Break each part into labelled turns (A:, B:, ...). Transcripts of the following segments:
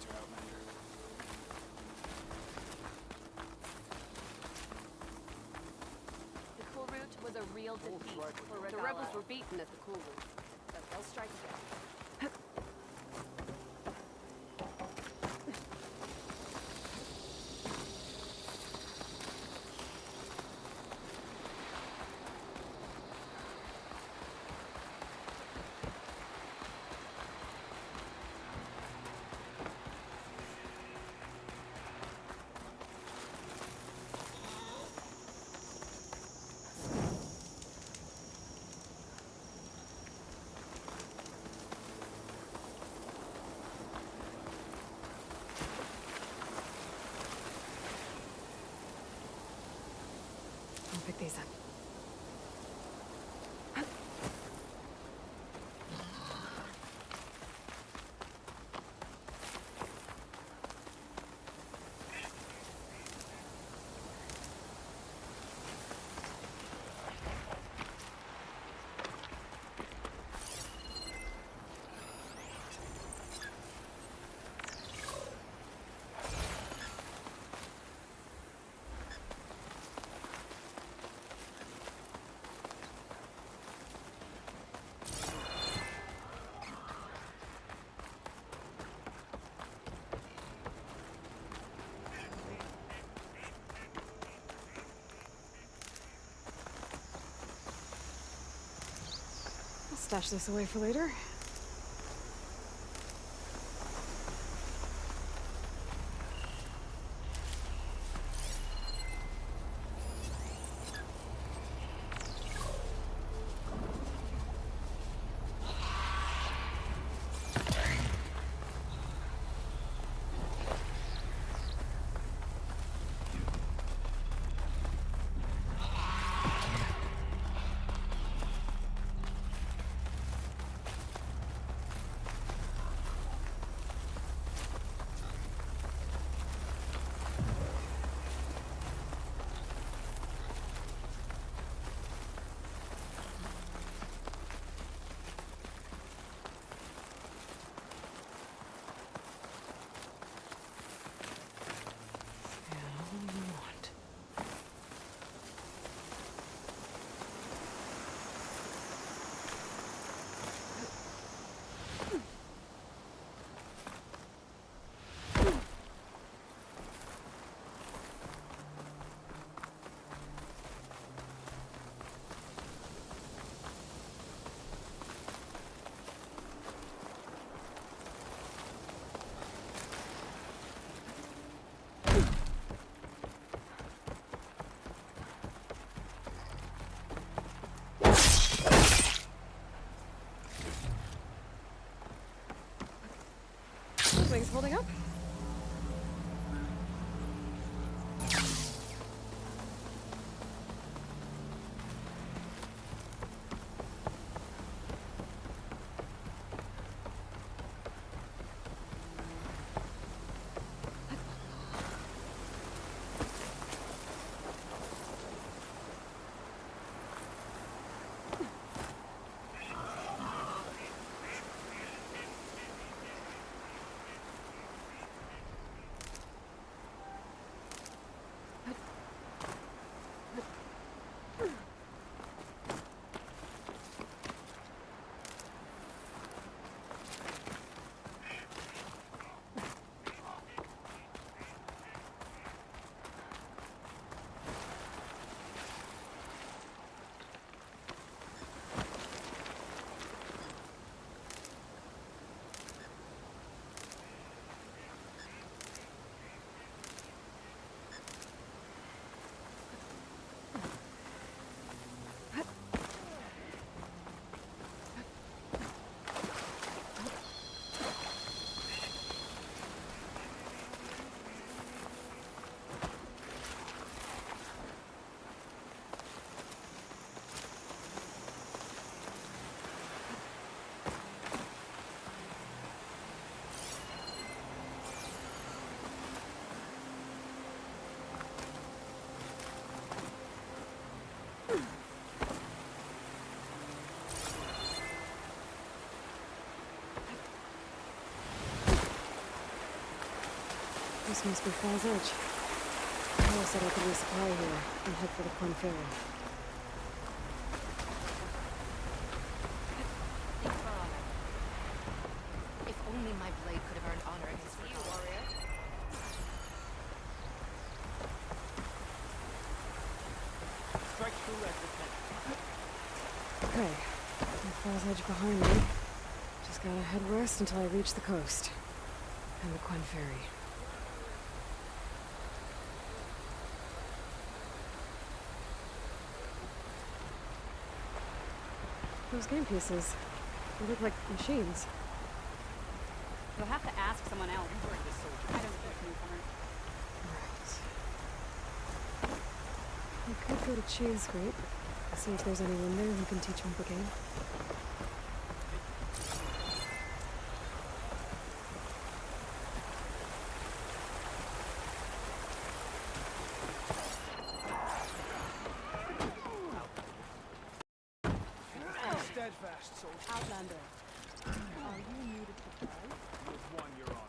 A: are outnumbered.
B: The cool route was a real defeat. The rebels were beaten at the cool route, but they'll strike again.
C: I'll pick these up. Stash this away for later. Wings holding up? This must be Fall's Edge. Paul said I could resupply here and head for the Quinn Ferry.
B: Thanks for honor. If only my blade could have earned honor against you, warrior.
A: Strike through at the tent.
C: Okay, with Fall's Edge behind me. Just gotta head west until I reach the coast. And the Quinn Ferry. Those game pieces, they look like machines.
D: You'll have to ask someone else. I don't think newcomer.
C: Right. I could go to Cheese Group, see if there's anyone there who can teach me the game.
A: Steadfast, soldier.
D: Outlander. Are you new to surprise?
A: With one, Your Honor.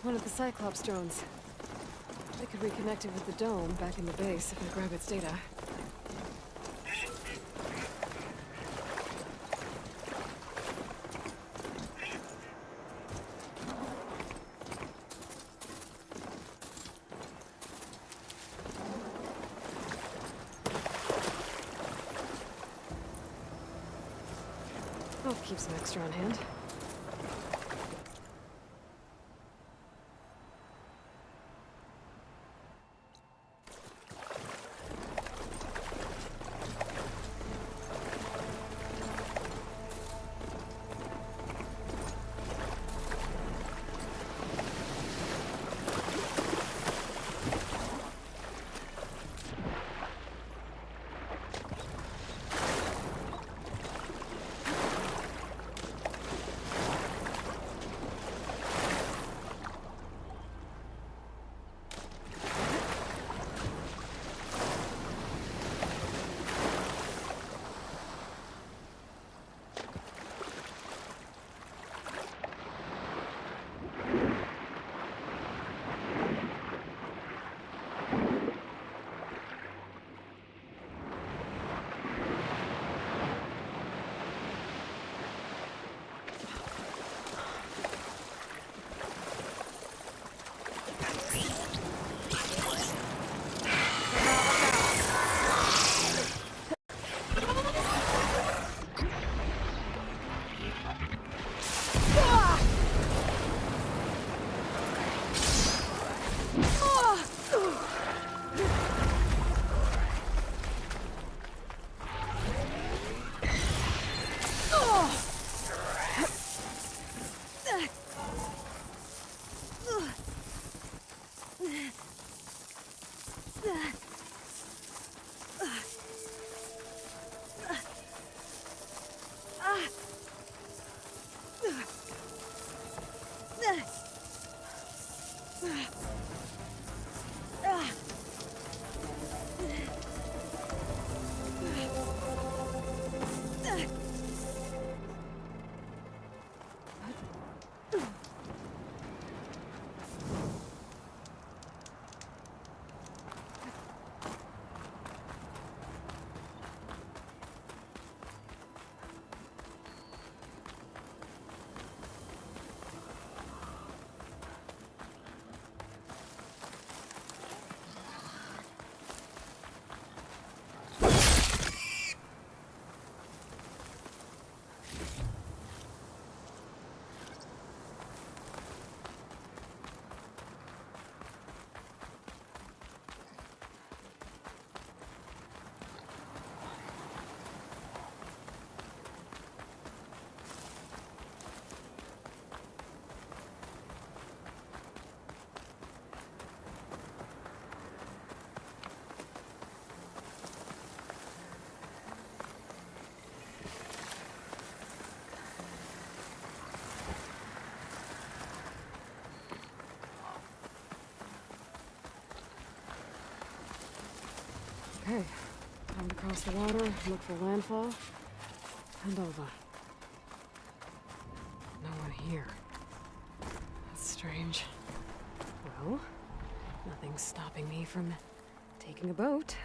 C: One of the Cyclops drones. They could reconnect it with the dome back in the base if I grab its data. I'll keep some extra on hand. Okay, time to cross the water, look for landfall, and over. No one here. That's strange. Well, nothing's stopping me from taking a boat.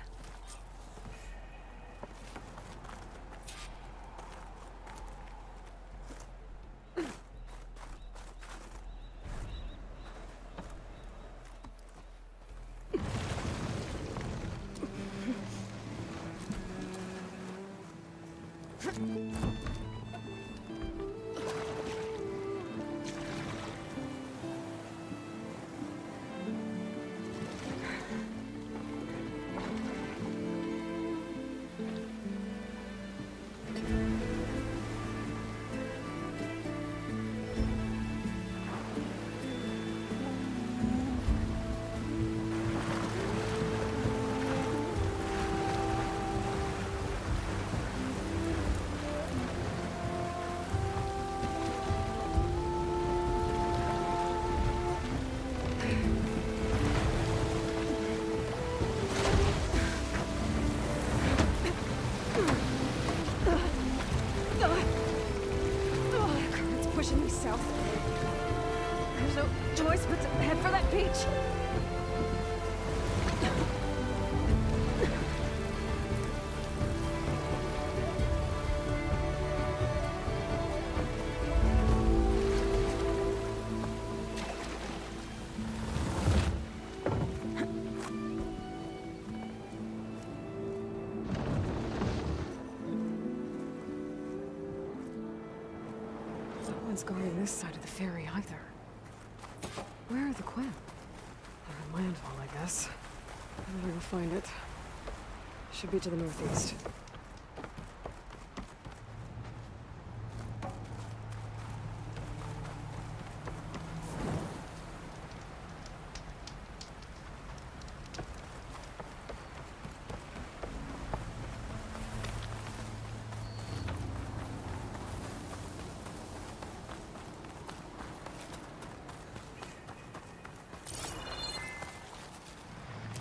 C: Pushing me south. There's no choice but to head for that beach. Guarding this side of the ferry either. Where are the Quinn? They're in landfall, I guess. I better go find it. Should be to the northeast.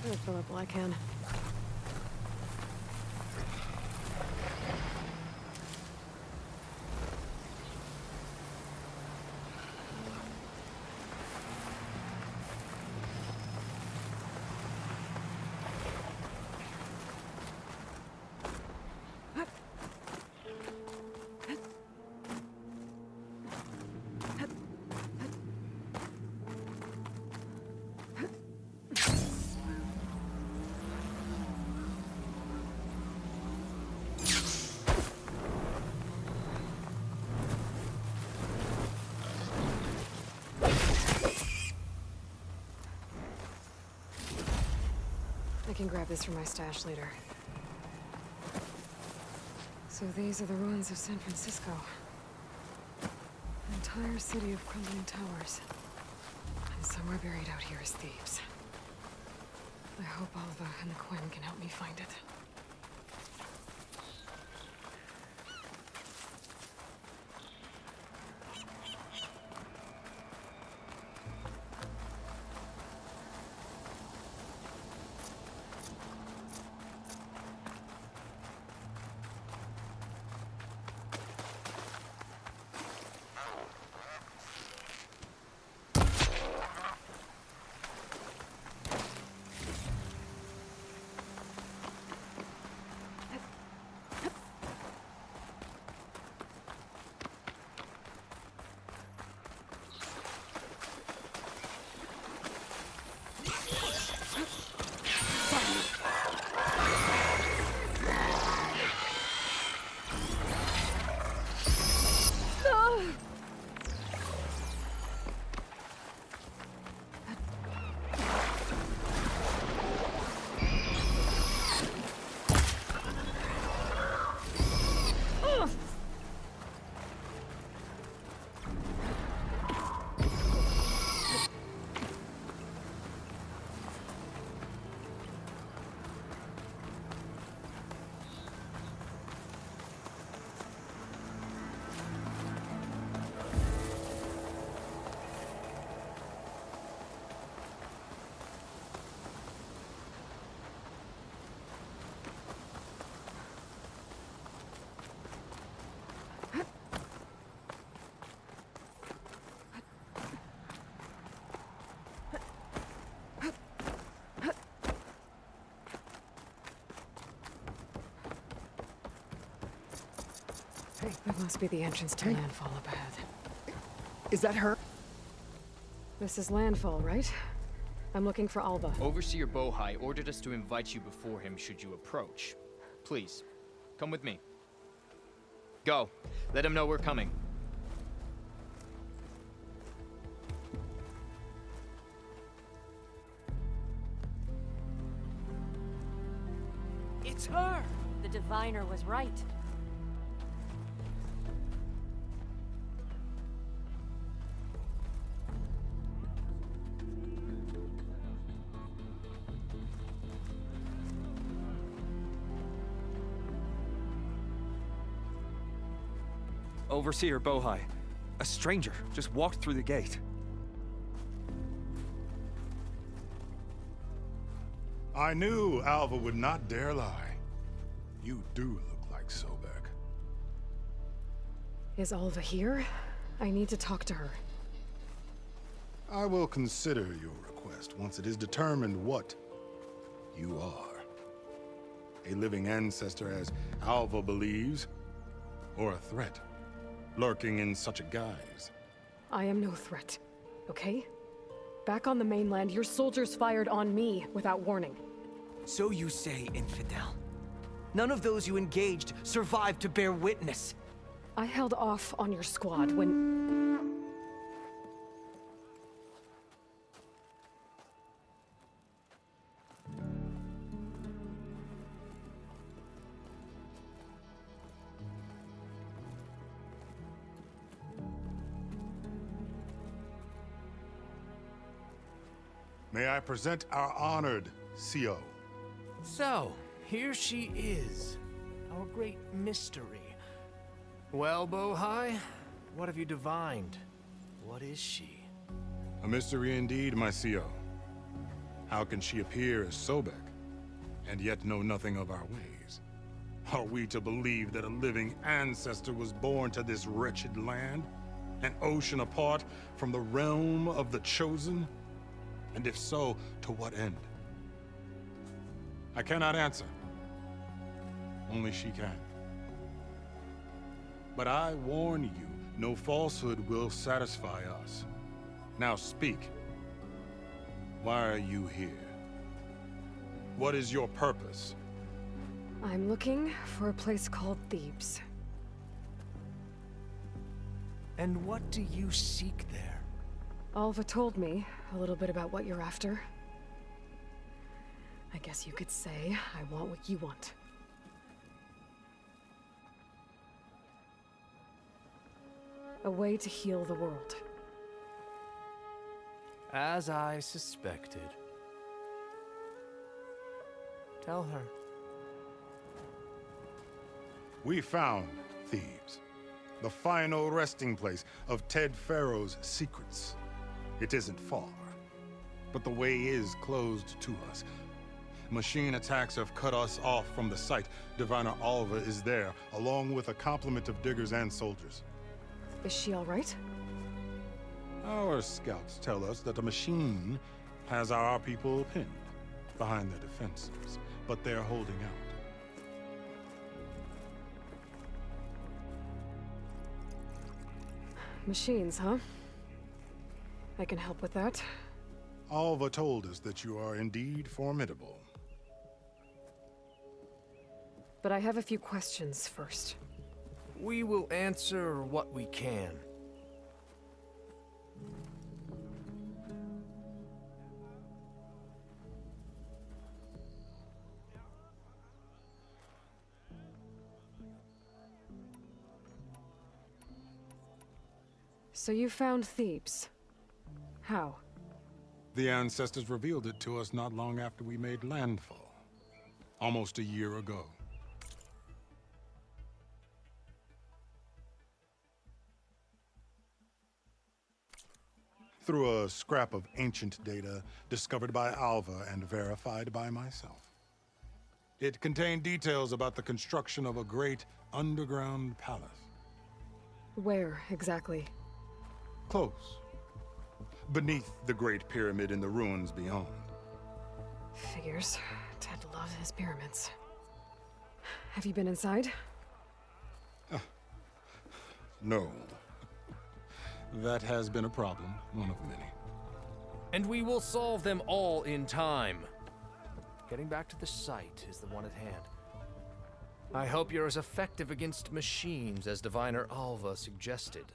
C: I'll fill up all I can. I can grab this from my stash later. So these are the ruins of San Francisco. An entire city of crumbling towers. And somewhere buried out here is Thebes. I hope Alva and the Quinn can help me find it. Must be the entrance to landfall up ahead.
E: Is that her?
C: This is landfall, right? I'm looking for Alva.
F: Overseer Bohai ordered us to invite you before him should you approach. Please, come with me. Go. Let him know we're coming.
E: It's her!
B: The diviner was right.
E: Overseer Bohai. A stranger just walked through the gate.
G: I knew Alva would not dare lie. You do look like Sobek.
C: Is Alva here? I need to talk to her.
G: I will consider your request once it is determined what you are. A living ancestor, as Alva believes, or a threat, lurking in such a guise.
C: I am no threat, okay? Back on the mainland, your soldiers fired on me without warning.
E: So you say, infidel. None of those you engaged survived to bear witness.
C: I held off on your squad when...
G: May I present our honored CO.
H: So, here she is, our great mystery. Well, Bohai, what have you divined? What is she?
G: A mystery indeed, my CO. How can she appear as Sobek, and yet know nothing of our ways? Are we to believe that a living ancestor was born to this wretched land? An ocean apart from the realm of the Chosen? And if so, to what end? I cannot answer. Only she can. But I warn you, no falsehood will satisfy us. Now speak. Why are you here? What is your purpose?
C: I'm looking for a place called Thebes.
H: And what do you seek there?
C: Alva told me a little bit about what you're after. I guess you could say I want what you want. A way to heal the world.
H: As I suspected. Tell her.
G: We found Thebes, the final resting place of Ted Pharaoh's secrets. It isn't far, but the way is closed to us. Machine attacks have cut us off from the site. Diviner Alva is there, along with a complement of diggers and soldiers.
C: Is she all right?
G: Our scouts tell us that the machine has our people pinned behind their defenses, but they're holding out.
C: Machines, huh? I can help with that.
G: Alva told us that you are indeed formidable.
C: But I have a few questions first.
H: We will answer what we can.
C: So you found Thebes. How?
G: The ancestors revealed it to us not long after we made landfall. Almost a year ago. Through a scrap of ancient data discovered by Alva and verified by myself. It contained details about the construction of a great underground palace.
C: Where, exactly?
G: Close. Beneath the Great Pyramid in the ruins beyond.
C: Figures. Ted loves his pyramids. Have you been inside?
G: No. That has been a problem, one of many.
H: And we will solve them all in time. Getting back to the site is the one at hand. I hope you're as effective against machines as Diviner Alva suggested.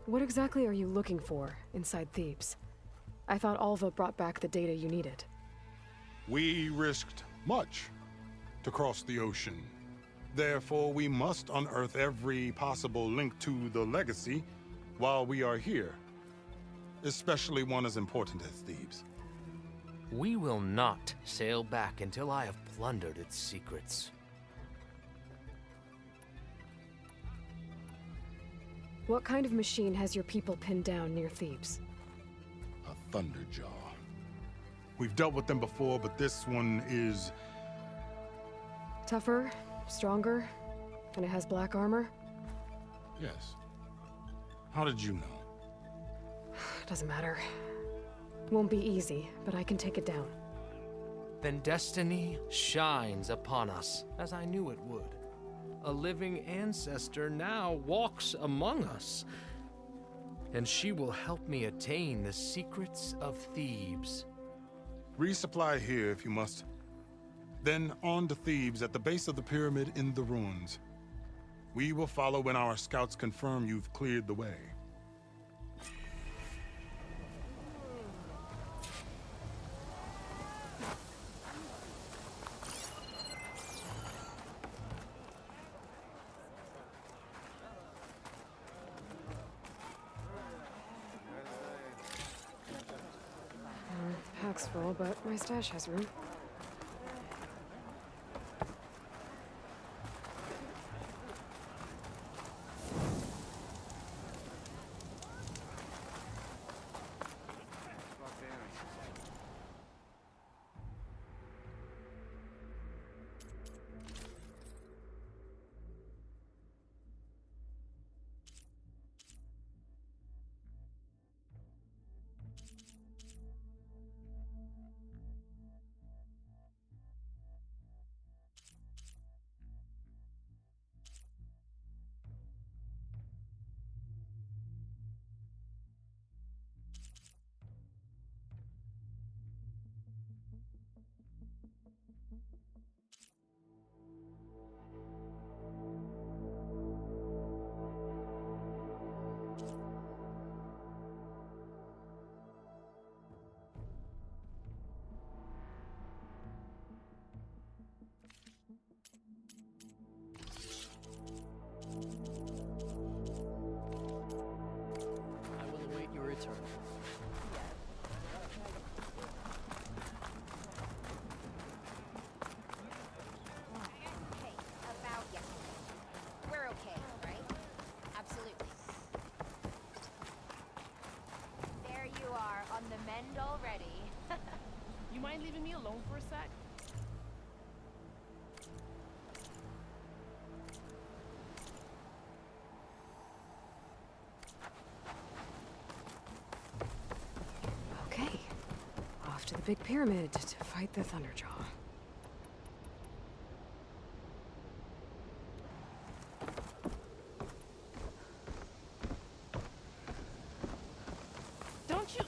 C: What exactly are you looking for inside Thebes? I thought Alva brought back the data you needed.
G: We risked much to cross the ocean. Therefore, we must unearth every possible link to the legacy while we are here, especially one as important as Thebes.
H: We will not sail back until I have plundered its secrets.
C: What kind of machine has your people pinned down near Thebes?
G: A Thunderjaw. We've dealt with them before, but this one is...
C: Tougher, stronger, and it has black armor?
G: Yes. How did you know?
C: Doesn't matter. Won't be easy, but I can take it down.
H: Then destiny shines upon us, as I knew it would. A living ancestor now walks among us, and she will help me attain the secrets of Thebes.
G: Resupply here if you must. Then on to Thebes at the base of the pyramid in the ruins. We will follow when our scouts confirm you've cleared the way.
C: Pack's full, but my stash has room.
I: You mind leaving me alone for a sec?
C: Okay. Off to the big pyramid to fight the Thunderjaw.
I: Don't you...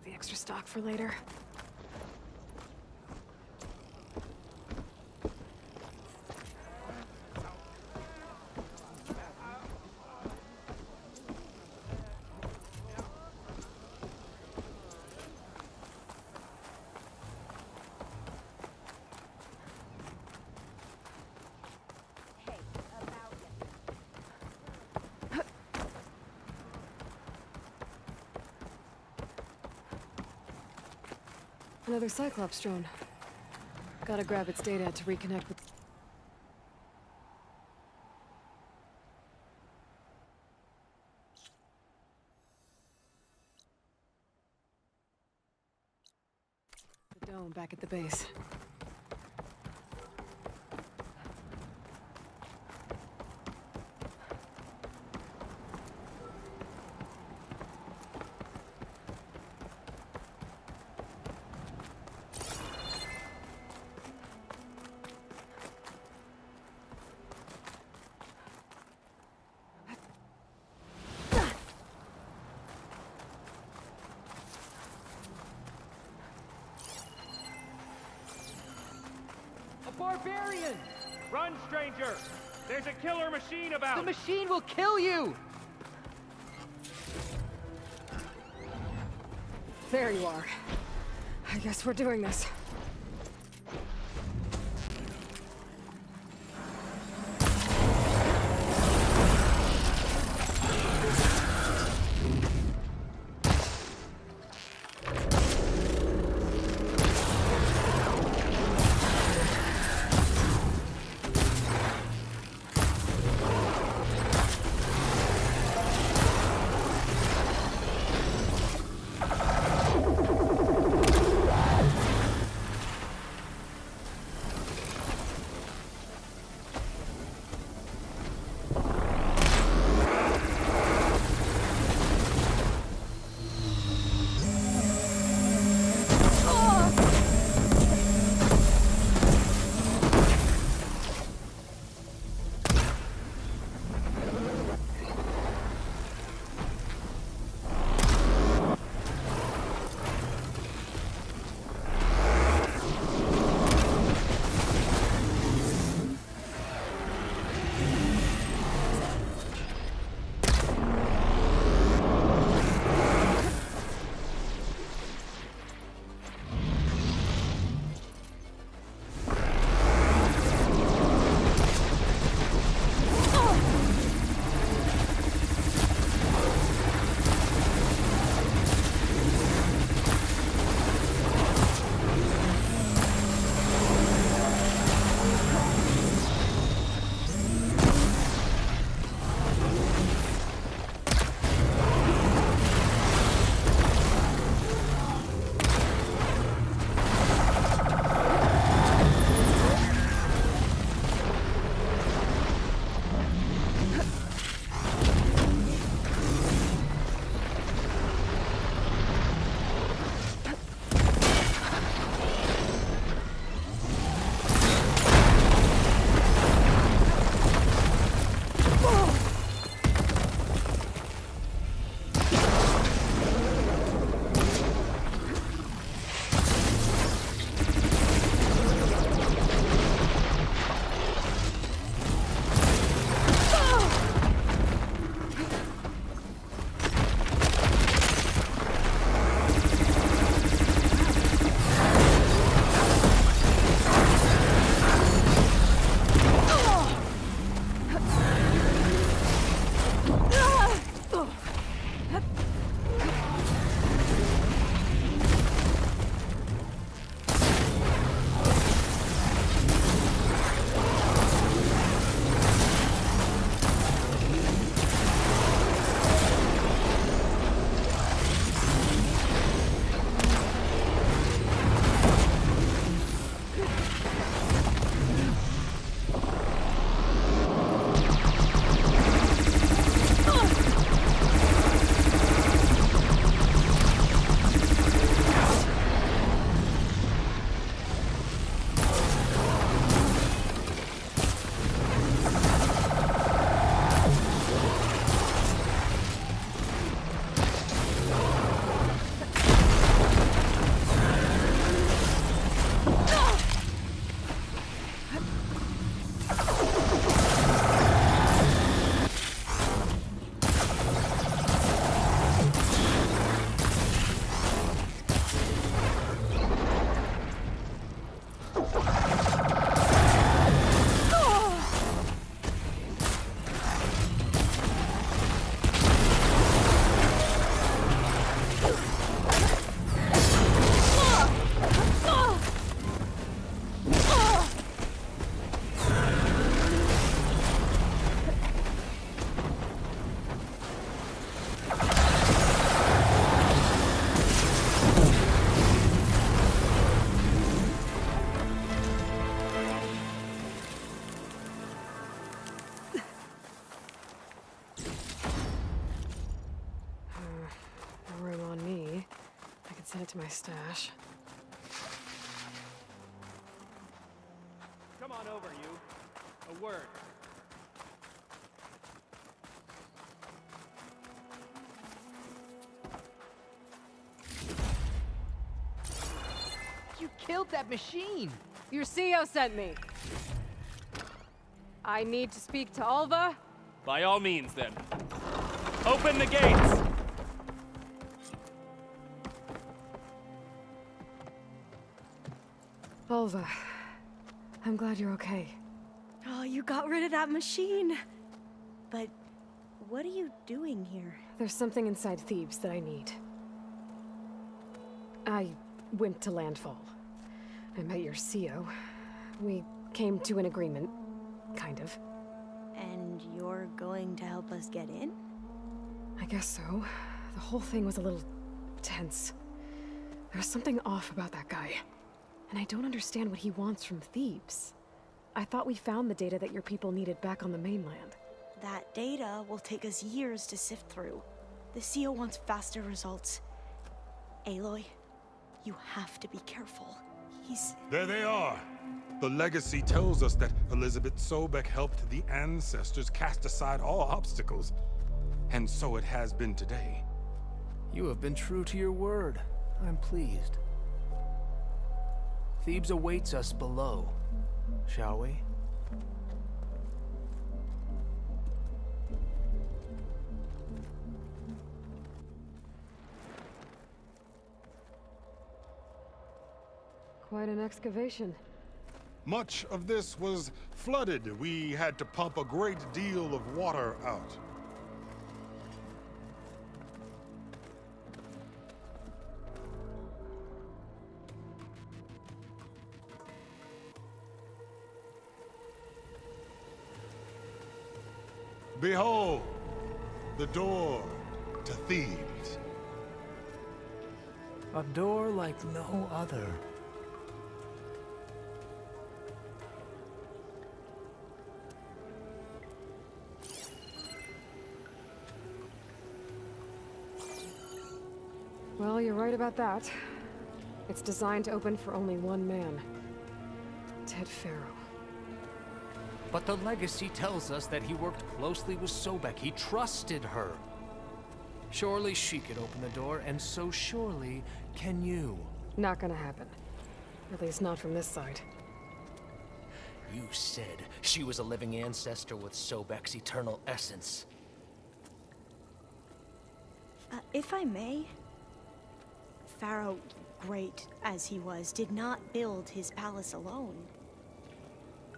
C: the extra stock for later. Another Cyclops drone. Gotta grab its data to reconnect with... the dome back at the base.
J: Barbarian! Run, stranger! There's a killer machine about!
E: The machine will kill you!
C: There you are. I guess we're doing this. head to my stash.
J: Come on over, you. A word.
K: You killed that machine!
C: Your CEO sent me. I need to speak to Alva.
J: By all means, then. Open the gates!
C: Alva, I'm glad you're okay.
L: Oh, you got rid of that machine. But what are you doing here?
C: There's something inside Thebes that I need. I went to Landfall. I met your CEO. We came to an agreement, kind of.
L: And you're going to help us get in?
C: I guess so. The whole thing was a little tense. There was something off about that guy. And I don't understand what he wants from Thebes. I thought we found the data that your people needed back on the mainland.
L: That data will take us years to sift through. The CEO wants faster results. Aloy, you have to be careful.
G: There they are! The legacy tells us that Elizabeth Sobek helped the ancestors cast aside all obstacles. And so it has been today.
H: You have been true to your word. I'm pleased. Thebes awaits us below, shall we?
C: Quite an excavation.
G: Much of this was flooded. We had to pump a great deal of water out. Behold, the door to Thebes.
H: A door like no other.
C: Well, you're right about that. It's designed to open for only one man. Ted Pharaoh.
H: But the legacy tells us that he worked closely with Sobek. He trusted her. Surely she could open the door, and so surely can you.
C: Not gonna happen. At least not from this side.
H: You said she was a living ancestor with Sobek's eternal essence.
L: If I may, Pharaoh, great as he was, did not build his palace alone.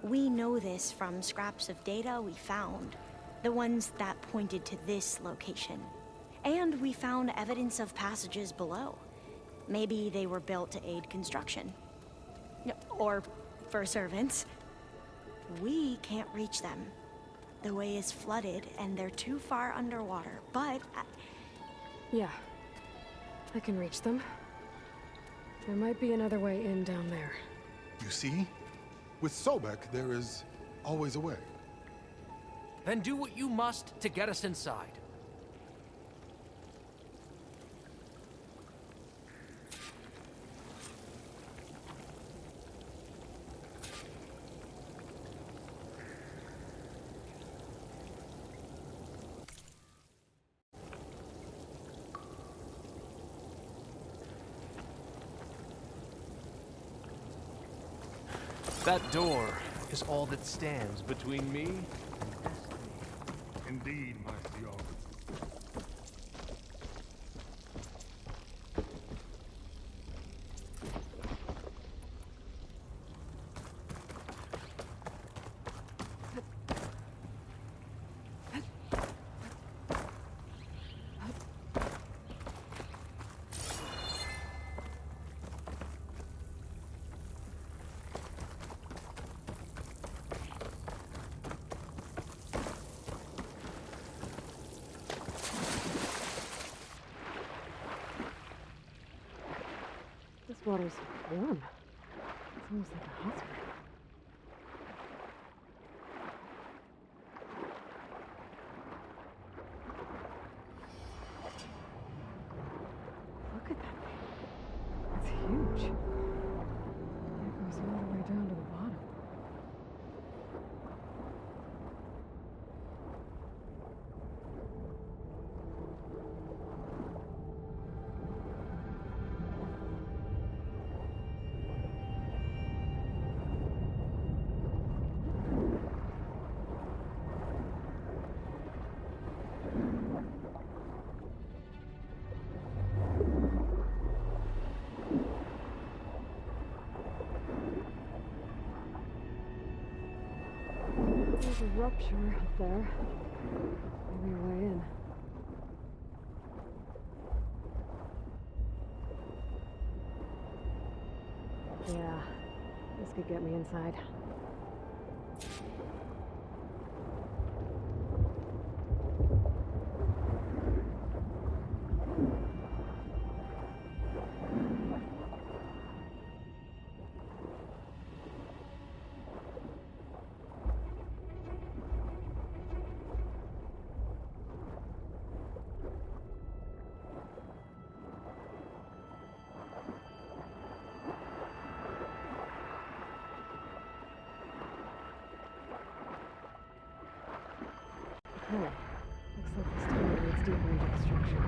L: We know this from scraps of data we found, the ones that pointed to this location. And we found evidence of passages below. Maybe they were built to aid construction. Or for servants. We can't reach them. The way is flooded and they're too far underwater, but...
C: Yeah. I can reach them. There might be another way in down there.
G: You see? With Sobek, there is always a way.
H: Then do what you must to get us inside. That door is all that stands between me and destiny.
G: Indeed, my CEO.
C: This water's warm. It's almost like a hot spring. Look at that thing. sure, up there. Maybe a way in. Yeah, this could get me inside. Okay, looks like this tunnel leads deeper into the structure.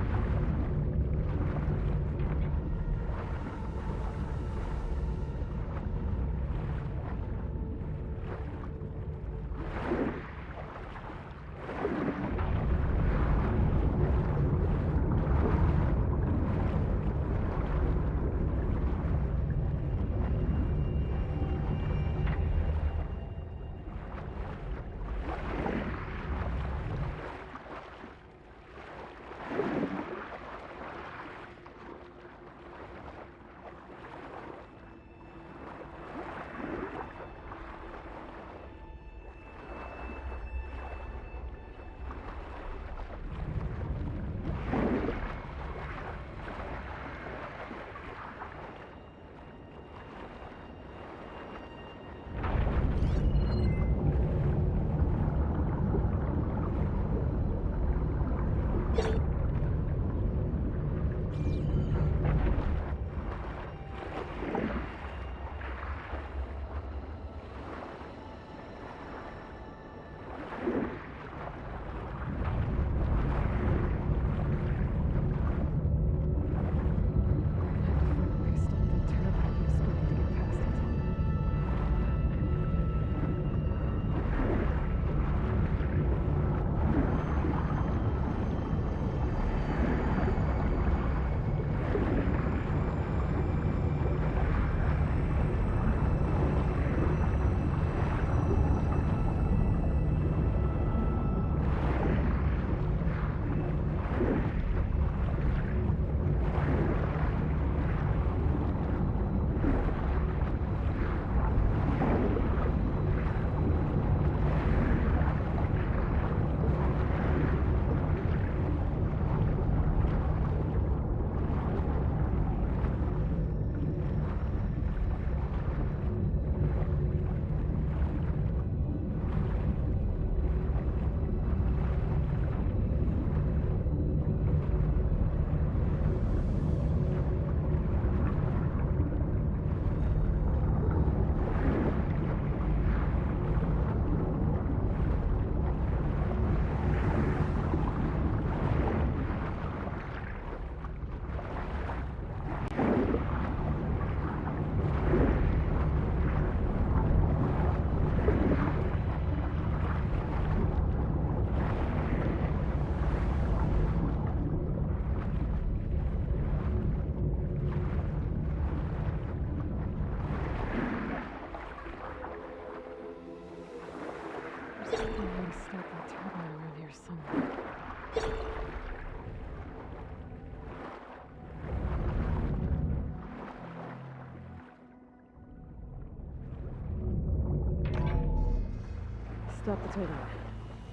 C: Stop the turbine.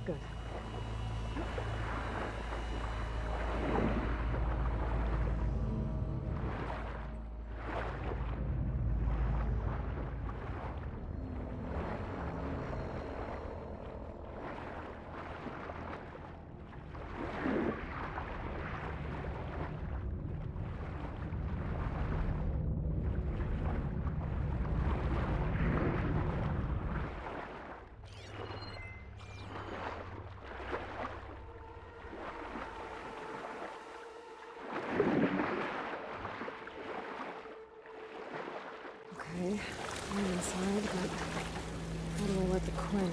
C: Good. Okay, I'm inside, but how do I let the Quinn in?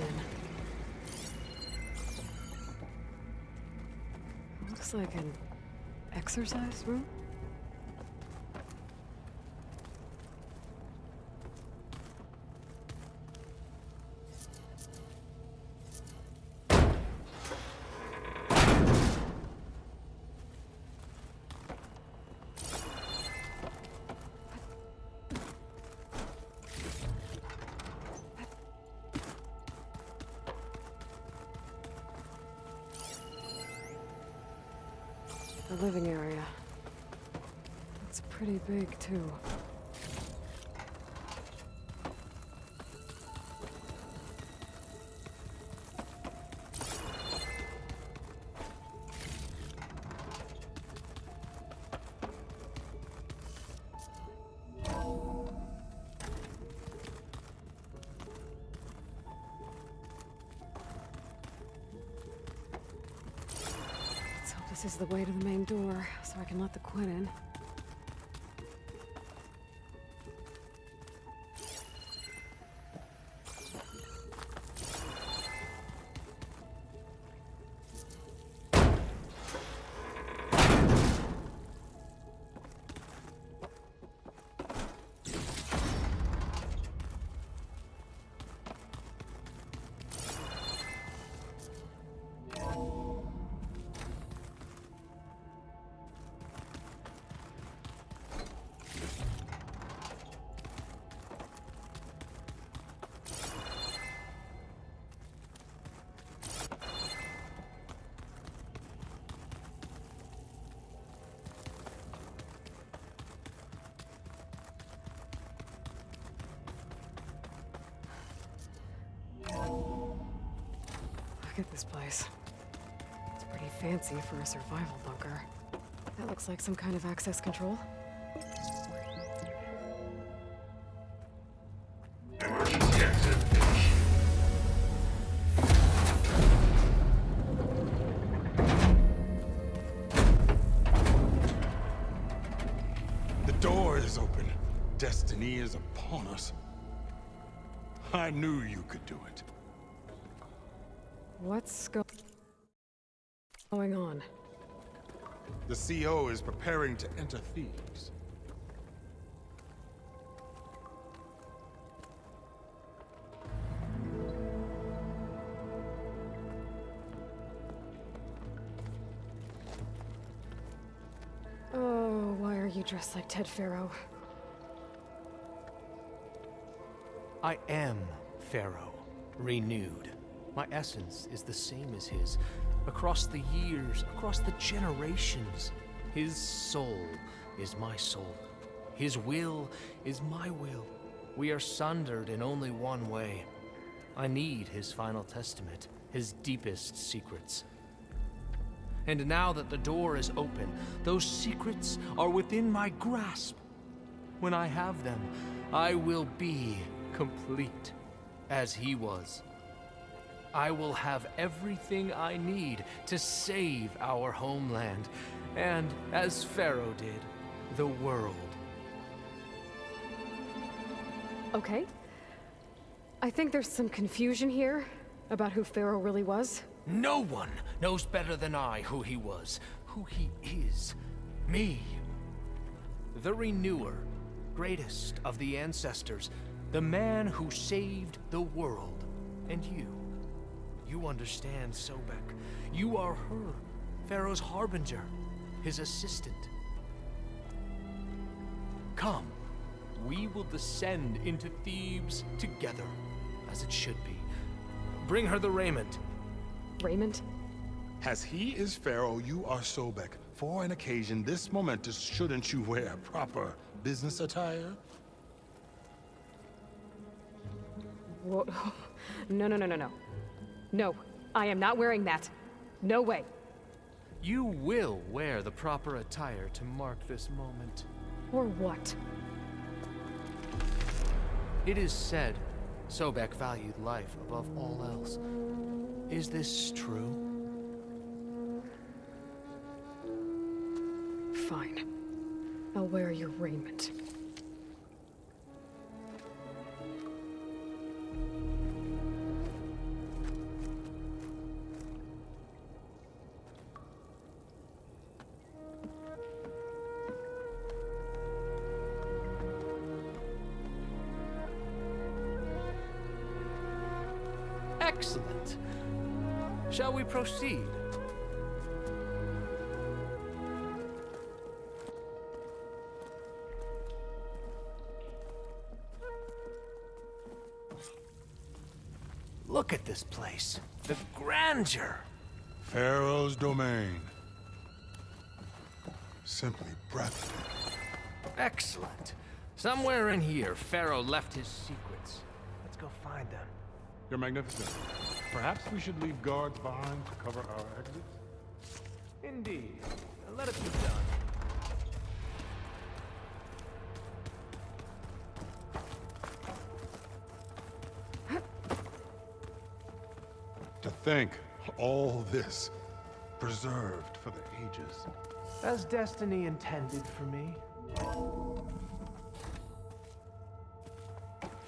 C: It looks like an exercise room? the living area. It's pretty big, too. This is the way to the main door, so I can let the Quinn in. Look at this place. It's pretty fancy for a survival bunker. That looks like some kind of access control.
G: The door is open. Destiny is upon us. I knew you could do it.
C: What's going on?
G: The CO is preparing to enter Thebes.
C: Oh, why are you dressed like Ted Pharaoh?
H: I am Pharaoh, renewed. My essence is the same as his. Across the years, across the generations. His soul is my soul. His will is my will. We are sundered in only one way. I need his final testament, his deepest secrets. And now that the door is open, those secrets are within my grasp. When I have them, I will be complete, as he was. I will have everything I need to save our homeland, and, as Pharaoh did, the world.
C: Okay. I think there's some confusion here about who Pharaoh really was.
H: No one knows better than I who he was, who he is. Me. The Renewer, greatest of the ancestors, the man who saved the world, and you. You understand, Sobek. You are her, Pharaoh's harbinger, his assistant. Come, we will descend into Thebes together, as it should be. Bring her the raiment.
C: Raiment?
G: As he is Pharaoh, you are Sobek. For an occasion this momentous, shouldn't you wear proper business attire?
C: Whoa. No. No, I am not wearing that. No way.
H: You will wear the proper attire to mark this moment.
C: Or what?
H: It is said Sobek valued life above all else. Is this true?
C: Fine. I'll wear your raiment.
H: Excellent. Shall we proceed? Look at this place. The grandeur.
G: Pharaoh's domain. simply breathtaking.
H: Excellent. Somewhere in here, Pharaoh left his secrets. Let's go find them.
G: You're magnificent. Perhaps we should leave guards behind to cover our exits?
H: Indeed. Let it be done.
G: To think all this preserved for the ages.
H: As destiny intended for me.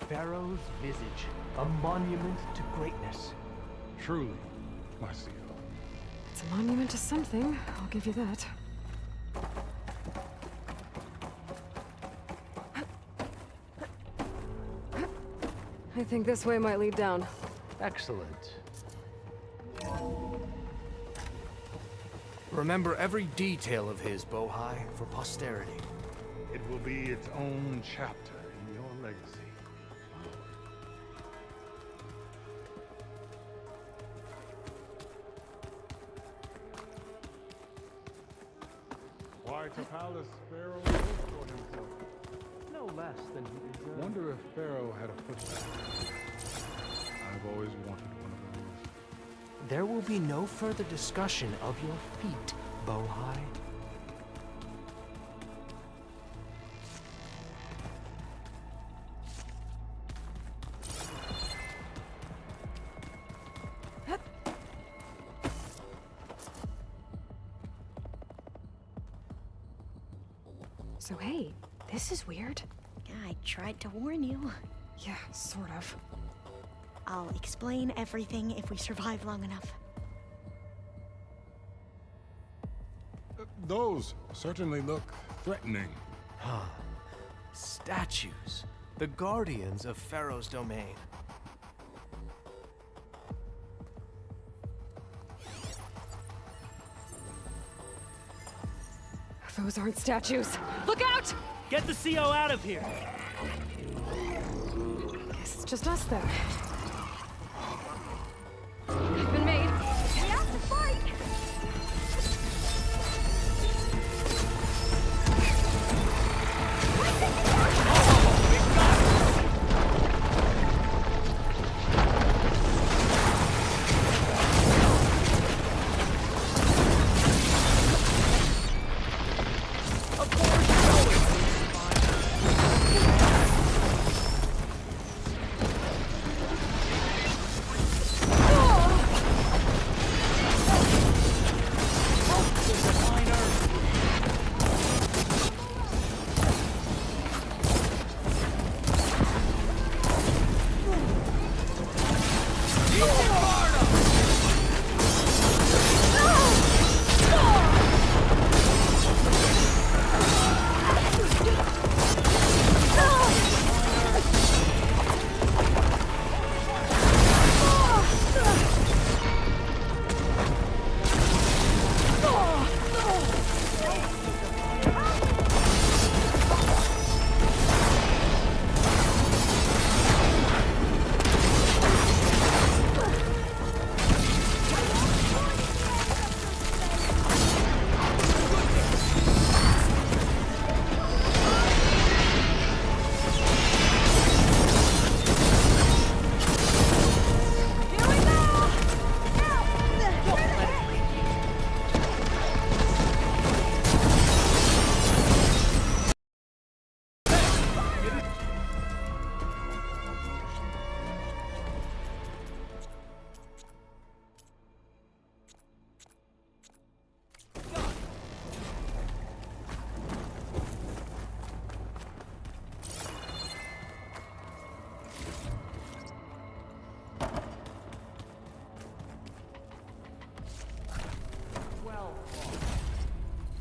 H: Pharaoh's visage, a monument to greatness.
G: Truly, my CEO.
C: It's a monument to something, I'll give you that. I think this way might lead down.
H: Excellent. Remember every detail of his, Bohai, for posterity.
G: It will be its own chapter in your legacy. Why to palace Pharaoh wrote for himself?
H: No less than he deserved.
G: Wonder if Pharaoh had a footstep. I've always wanted one of those.
H: There will be no further discussion of your feet, Bohai.
C: So hey, this is weird.
L: I tried to warn you.
C: Yeah, sort of.
L: I'll explain everything if we survive long enough.
G: Those certainly look threatening.
H: Statues. The guardians of Pharaoh's domain.
C: Those aren't statues. Look out!
J: Get the CO out of here!
C: Guess it's just us then. I've been made. We have to fight!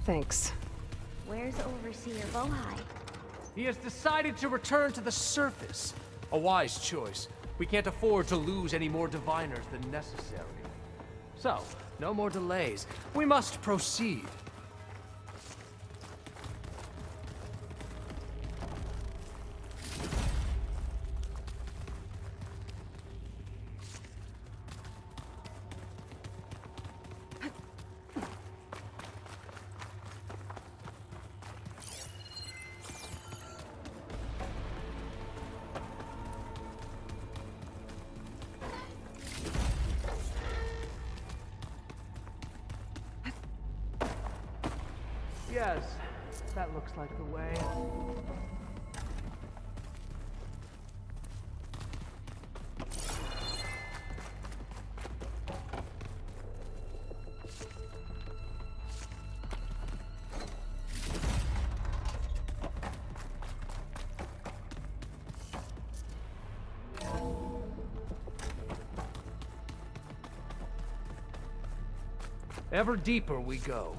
C: Thanks.
L: Where's Overseer Bohai?
H: He has decided to return to the surface. A wise choice. We can't afford to lose any more diviners than necessary. So, no more delays. We must proceed. Yes, that looks like the way. Ever deeper we go.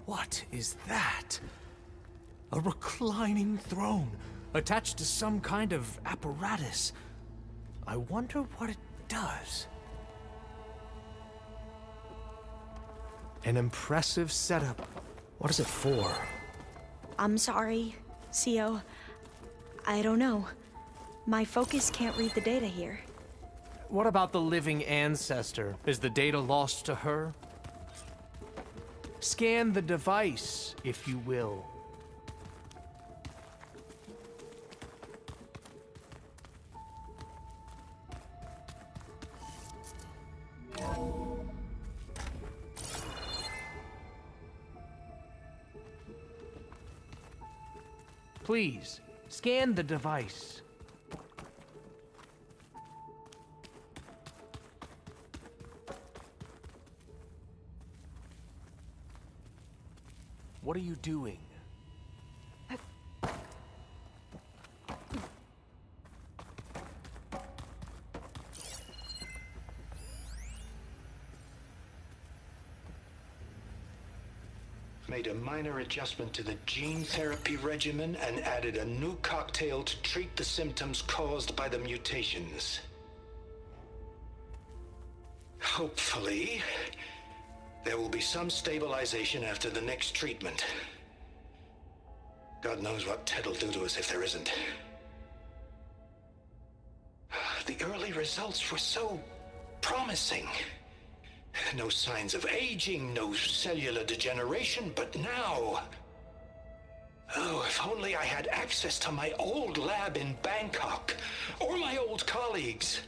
H: What is that? A reclining throne, attached to some kind of apparatus. I wonder what it does. An impressive setup. What is it for?
L: I'm sorry, CO. I don't know. My focus can't read the data here.
H: What about the living ancestor? Is the data lost to her? Scan the device, if you will. Please, scan the device. What are you doing?
M: Made a minor adjustment to the gene therapy regimen and added a new cocktail to treat the symptoms caused by the mutations. Hopefully, there will be some stabilization after the next treatment. God knows what Ted will do to us if there isn't. The early results were so promising. No signs of aging, no cellular degeneration, but now... Oh, if only I had access to my old lab in Bangkok, or my old colleagues,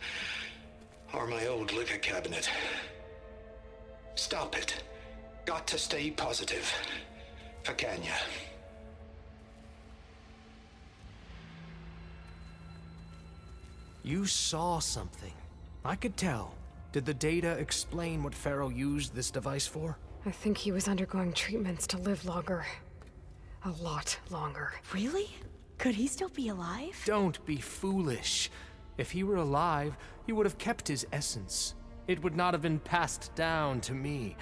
M: or my old liquor cabinet. Stop it. Got to stay positive. For Kenya.
H: You saw something. I could tell. Did the data explain what Pharaoh used this device for?
C: I think he was undergoing treatments to live longer. A lot longer.
L: Really? Could he still be alive?
H: Don't be foolish. If he were alive, he would have kept his essence. It would not have been passed down to me.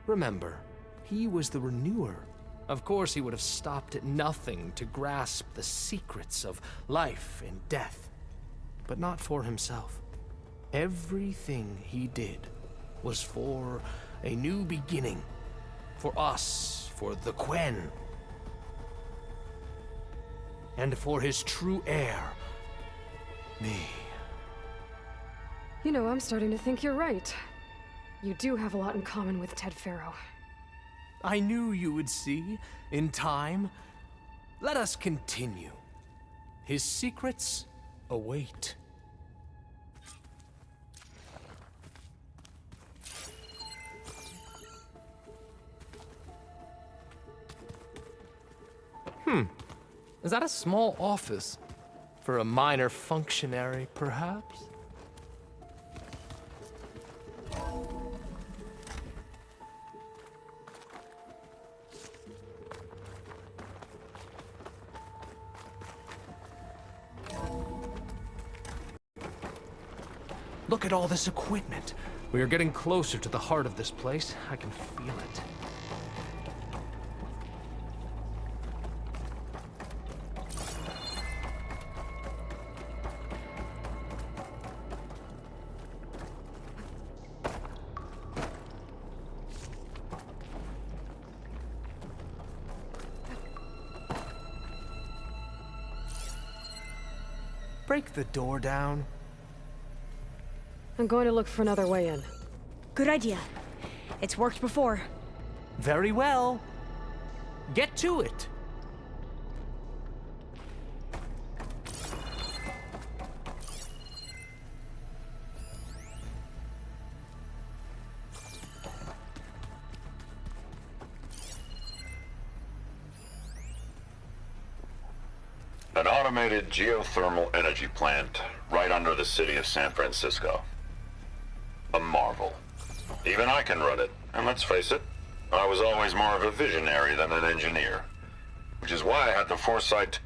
H: Remember, he was the renewer. Of course he would have stopped at nothing to grasp the secrets of life and death. But not for himself. Everything he did was for a new beginning. For us, for the Quen. And for his true heir, me.
C: You know, I'm starting to think you're right. You do have a lot in common with Ted Pharaoh.
H: I knew you would see, in time. Let us continue. His secrets await. Is that a small office? For a minor functionary, perhaps? Look at all this equipment. We are getting closer to the heart of this place. I can feel it. Break the door down.
C: I'm going to look for another way in.
L: Good idea. It's worked before.
H: Very well. Get to it.
N: An automated geothermal energy plant right under the city of San Francisco. A marvel. Even I can run it, and let's face it, I was always more of a visionary than an engineer. Which is why I had the foresight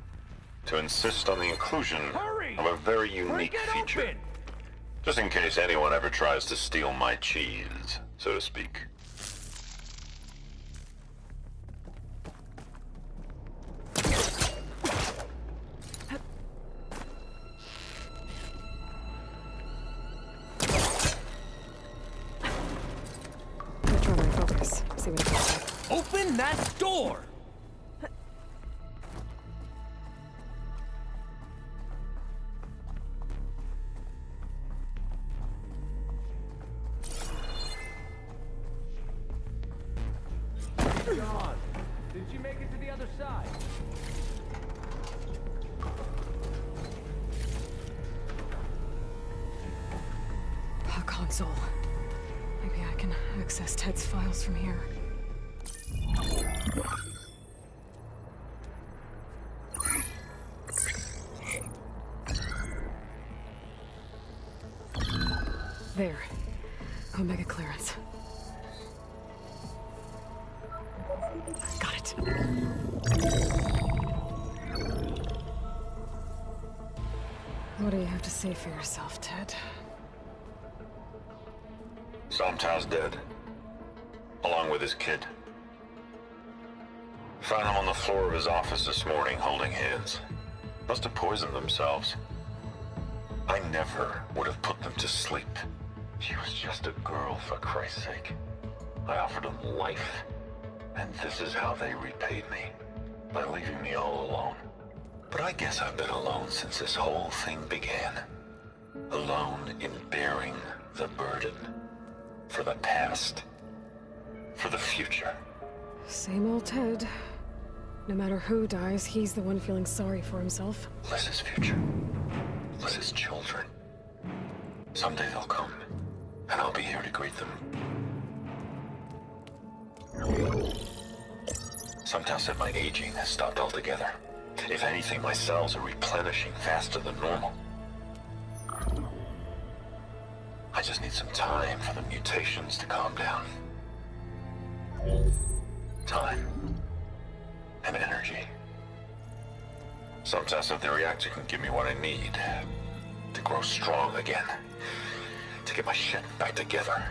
N: to insist on the inclusion of a very unique feature. Just in case anyone ever tries to steal my cheese, so to speak.
C: See what it looks like.
H: Open that door!
J: John, did you make it to the other side?
C: A console. Maybe I can access Ted's files from here. There. Omega clearance. Got it. What do you have to say for yourself, Ted?
N: Somtow's dead. Along with his kid. Found him on the floor of his office this morning, holding hands. Must have poisoned themselves. I never would have put them to sleep. She was just a girl, for Christ's sake. I offered them life. And this is how they repaid me. By leaving me all alone. But I guess I've been alone since this whole thing began. Alone in bearing the burden. For the past. For the future.
C: Same old Ted. No matter who dies, he's the one feeling sorry for himself.
N: Liz's future. Liz's children. Someday they'll come. And I'll be here to greet them. Somtow said my aging has stopped altogether. If anything, my cells are replenishing faster than normal. I just need some time for the mutations to calm down. Time. And energy. Somtow said the reactor can give me what I need. To grow strong again. To get my shit back together.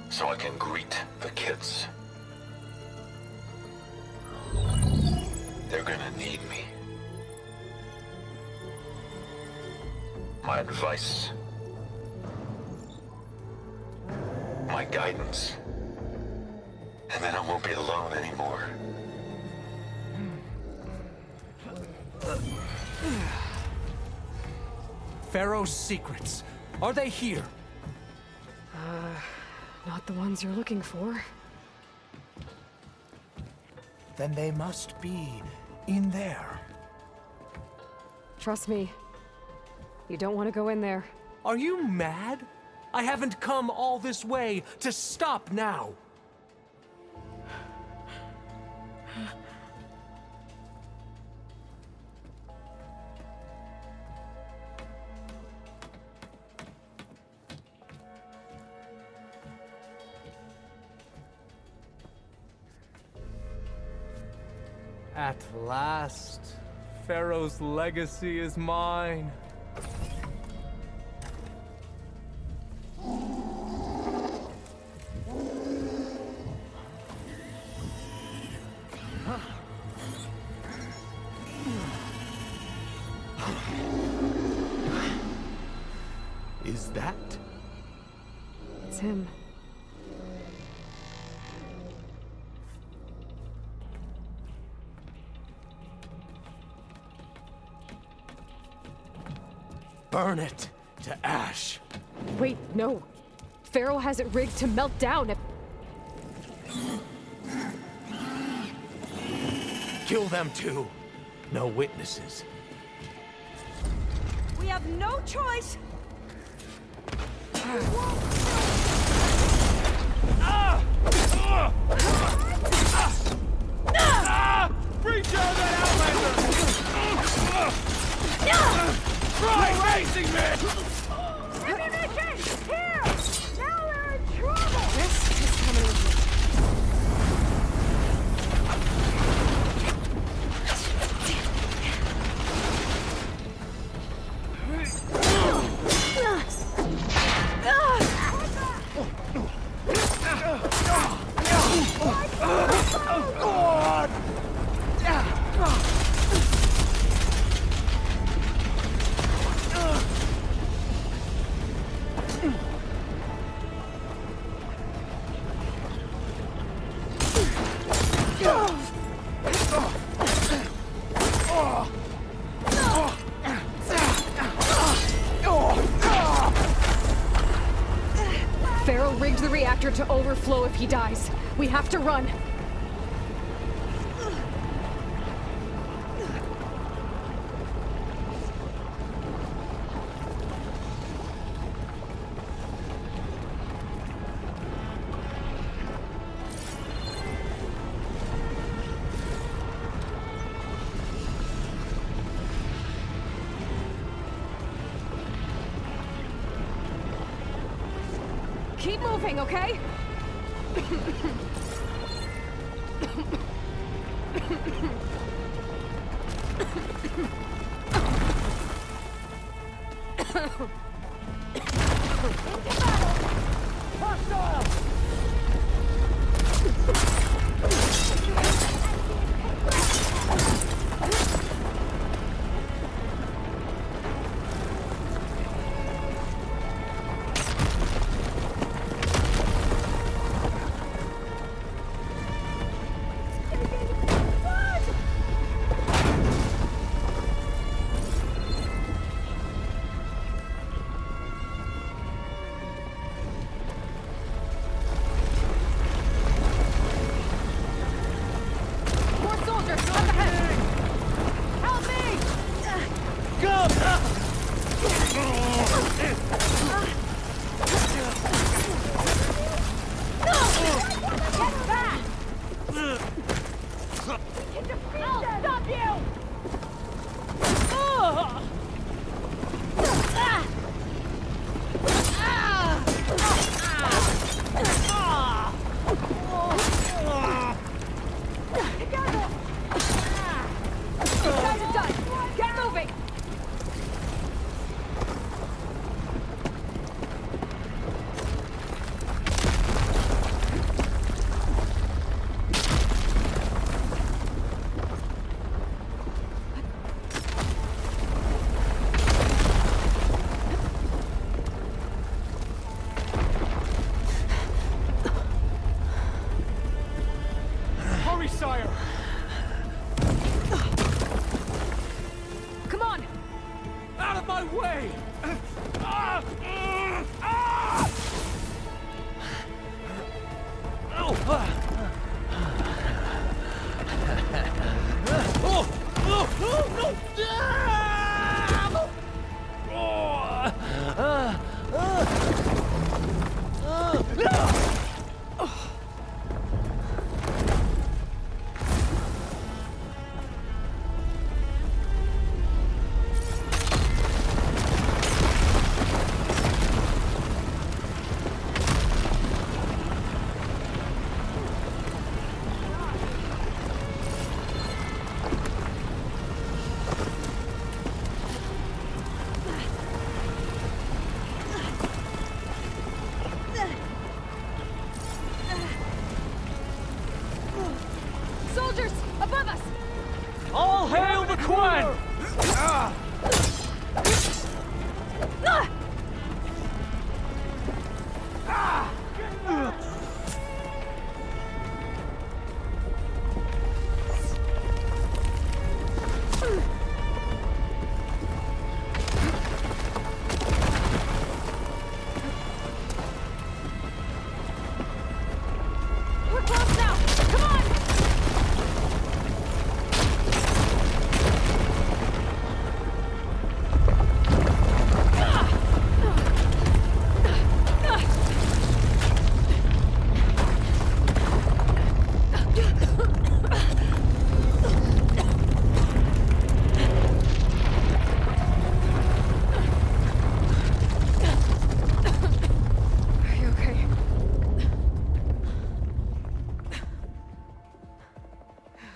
N: So I can greet the kids. They're gonna need me. My advice. My guidance. And then I won't be alone anymore.
H: Pharaoh's secrets. Are they here?
C: Not the ones you're looking for.
H: Then they must be in there.
C: Trust me. You don't want to go in there.
H: Are you mad? I haven't come all this way to stop now. At last, Pharaoh's legacy is mine. Is that?
C: It's him.
H: Burn it to ash.
C: Wait, no. Pharaoh has it rigged to melt down.
H: Kill them too. No witnesses.
L: We have no choice.
J: Reach out that Outlander! Right, racing man!
L: Ammunition! Here! Now we're in trouble!
C: This is coming with me. Pharaoh rigged the reactor to overflow if he dies. We have to run. Keep moving, okay?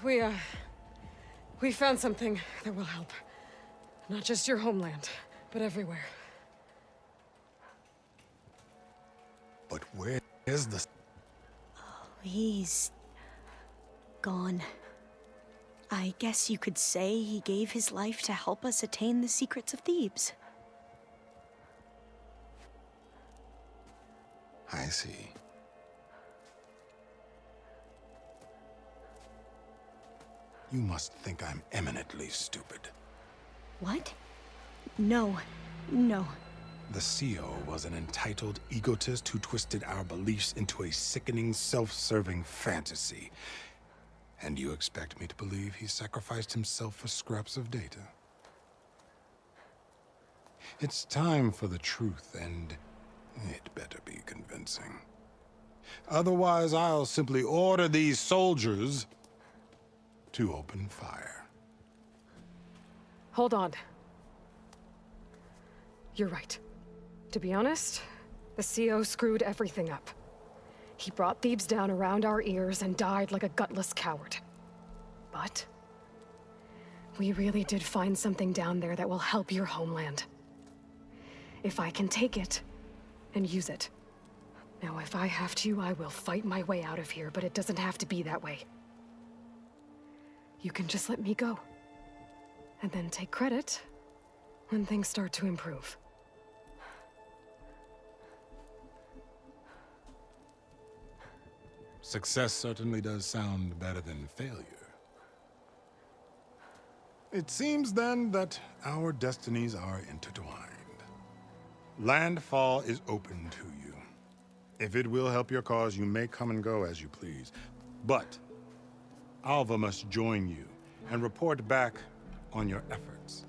C: We found something that will help. Not just your homeland, but everywhere.
G: But where is the...
L: Oh, he's... gone. I guess you could say he gave his life to help us attain the secrets of Thebes.
G: I see. You must think I'm eminently stupid.
L: What? No. No.
G: The CO was an entitled egotist who twisted our beliefs into a sickening, self-serving fantasy. And you expect me to believe he sacrificed himself for scraps of data? It's time for the truth, and it better be convincing. Otherwise, I'll simply order these soldiers to open fire.
C: Hold on. You're right. To be honest, the CO screwed everything up. He brought Thebes down around our ears and died like a gutless coward. But we really did find something down there that will help your homeland. If I can take it and use it. Now, if I have to, I will fight my way out of here, but it doesn't have to be that way. You can just let me go. And then take credit when things start to improve.
G: Success certainly does sound better than failure. It seems then that our destinies are intertwined. Landfall is open to you. If it will help your cause, you may come and go as you please. But Alva must join you and report back on your efforts.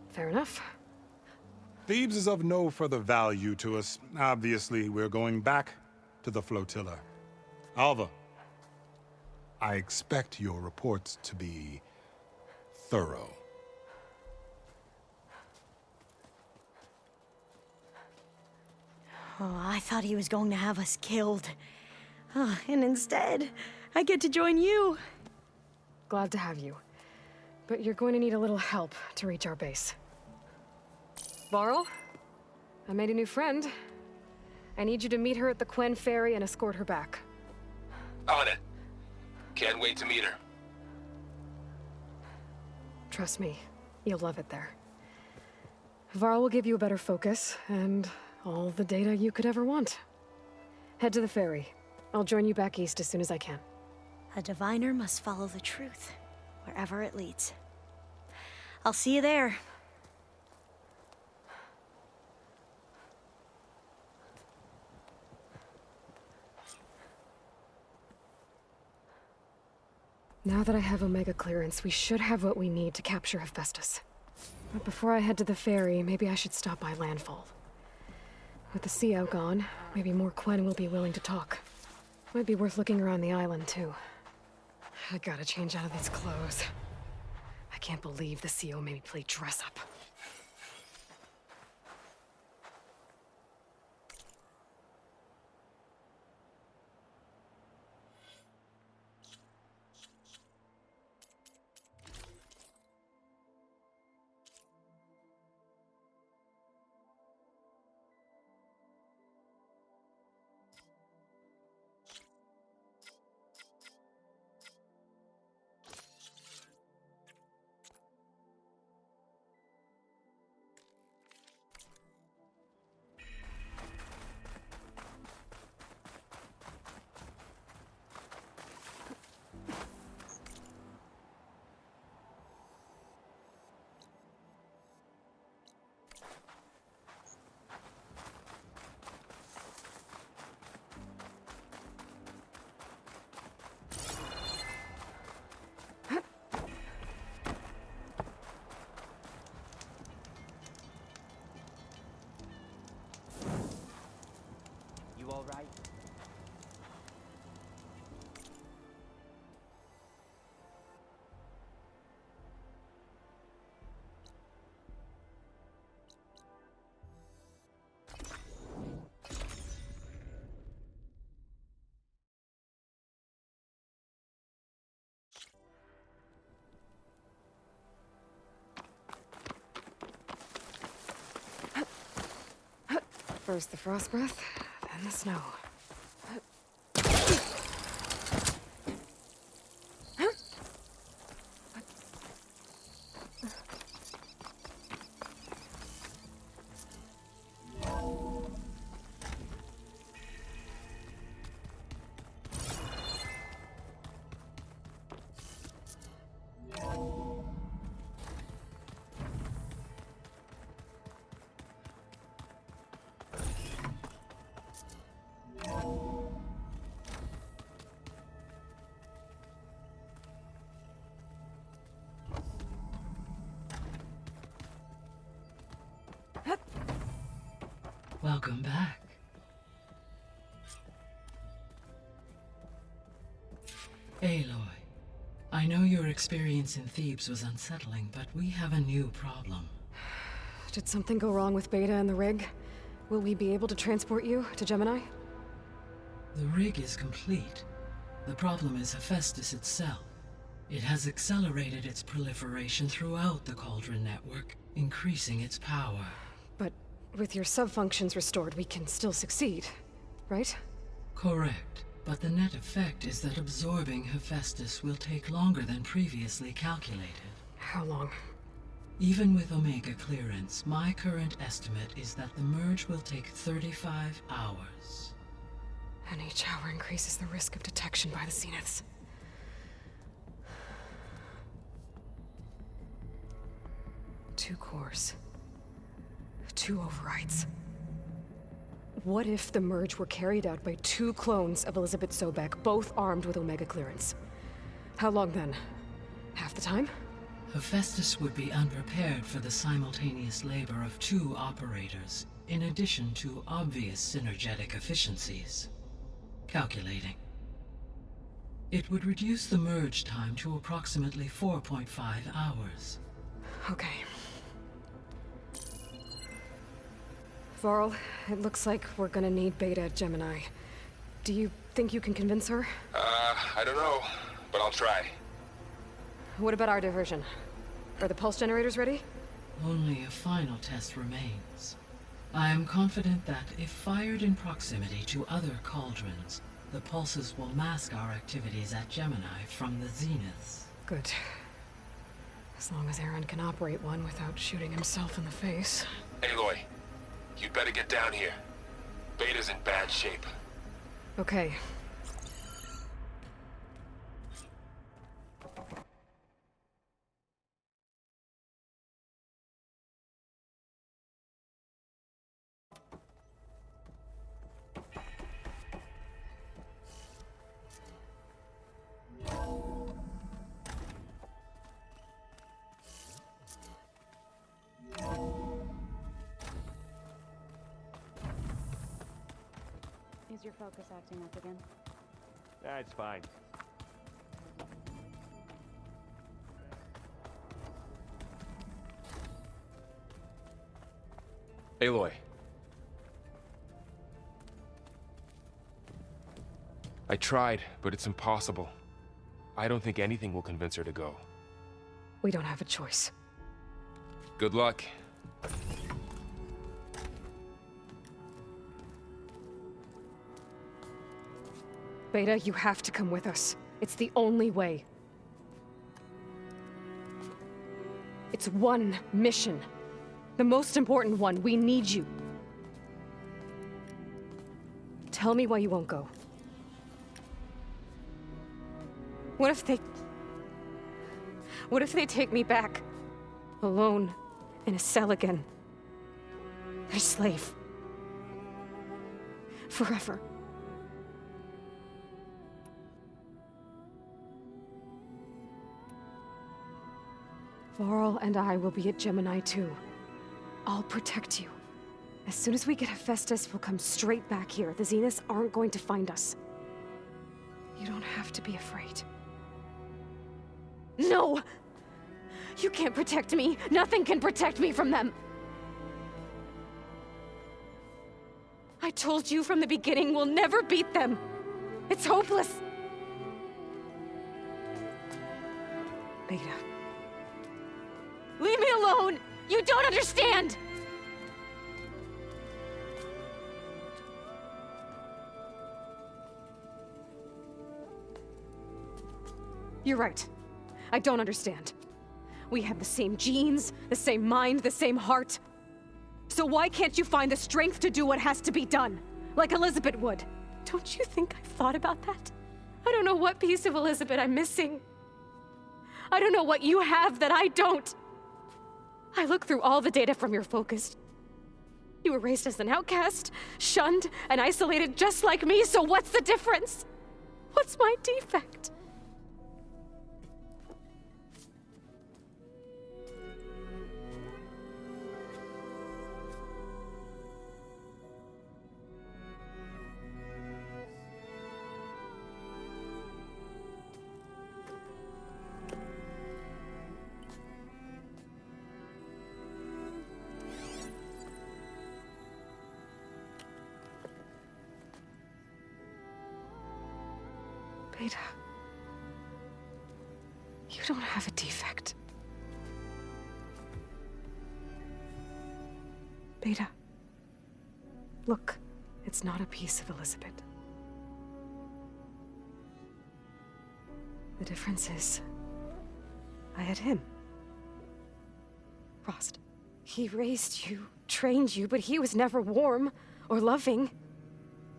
C: Fair enough.
G: Thebes is of no further value to us. Obviously, we're going back to the flotilla. Alva, I expect your reports to be thorough.
L: Oh, I thought he was going to have us killed. And instead, I get to join you.
C: Glad to have you. But you're going to need a little help to reach our base. Varl, I made a new friend. I need you to meet her at the Quen Ferry and escort her back.
O: On it. Can't wait to meet her.
C: Trust me, you'll love it there. Varl will give you a better focus, and all the data you could ever want. Head to the ferry. I'll join you back east as soon as I can.
L: A diviner must follow the truth, wherever it leads. I'll see you there.
C: Now that I have Omega clearance, we should have what we need to capture Hephaestus. But before I head to the ferry, maybe I should stop by Landfall. With the CO gone, maybe more Quen will be willing to talk. Might be worth looking around the island, too. I gotta change out of these clothes. I can't believe the CO made me play dress up. First the frost breath, then the snow.
P: Welcome back. Aloy, I know your experience in Thebes was unsettling, but we have a new problem.
C: Did something go wrong with Beta and the rig? Will we be able to transport you to Gemini?
P: The rig is complete. The problem is Hephaestus itself. It has accelerated its proliferation throughout the Cauldron network, increasing its power.
C: But with your sub-functions restored, we can still succeed, right?
P: Correct. But the net effect is that absorbing Hephaestus will take longer than previously calculated.
C: How long?
P: Even with Omega clearance, my current estimate is that the merge will take 35 hours.
C: And each hour increases the risk of detection by the Zeniths. Two cores. 2 overrides. What if the merge were carried out by 2 clones of Elizabeth Sobek, both armed with Omega clearance? How long then? Half the time?
P: Hephaestus would be unprepared for the simultaneous labor of 2 operators, in addition to obvious synergetic efficiencies. Calculating. It would reduce the merge time to approximately 4.5 hours.
C: Okay. Varl, it looks like we're gonna need Beta at Gemini. Do you think you can convince her?
O: I don't know, but I'll try.
C: What about our diversion? Are the pulse generators ready?
P: Only a final test remains. I am confident that if fired in proximity to other cauldrons, the pulses will mask our activities at Gemini from the Zeniths.
C: Good. As long as Aaron can operate one without shooting himself in the face.
O: Aloy, you'd better get down here. Beta's in bad shape.
C: Okay.
D: Is your focus acting up again?
J: That's fine.
O: Aloy. I tried, but it's impossible. I don't think anything will convince her to go.
C: We don't have a choice.
O: Good luck.
C: Beta, you have to come with us. It's the only way. It's one mission. The most important one. We need you. Tell me why you won't go. What if they take me back? Alone, in a cell again. A slave. Forever. Varl and I will be at Gemini too. I'll protect you. As soon as we get Hephaestus, we'll come straight back here. The Zeniths aren't going to find us. You don't have to be afraid. No! You can't protect me. Nothing can protect me from them. I told you from the beginning we'll never beat them. It's hopeless. Beta. Leave me alone! You don't understand! You're right. I don't understand. We have the same genes, the same mind, the same heart. So why can't you find the strength to do what has to be done? Like Elizabeth would. Don't you think I've thought about that? I don't know what piece of Elizabeth I'm missing. I don't know what you have that I don't. I look through all the data from your focus. You were raised as an outcast, shunned, and isolated just like me, so what's the difference? What's my defect? Beta, you don't have a defect. Beta, look, it's not a piece of Elizabeth. The difference is, I had him. Rost. He raised you, trained you, but he was never warm or loving.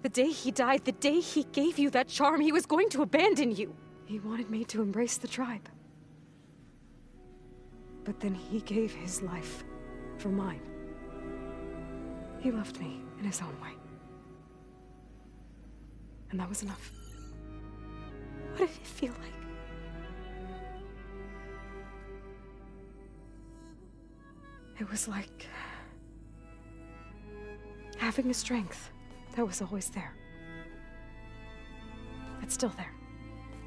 C: The day he died, the day he gave you that charm, he was going to abandon you. He wanted me to embrace the tribe. But then he gave his life for mine. He loved me in his own way. And that was enough. What did it feel like? It was like having a strength that was always there. It's still there.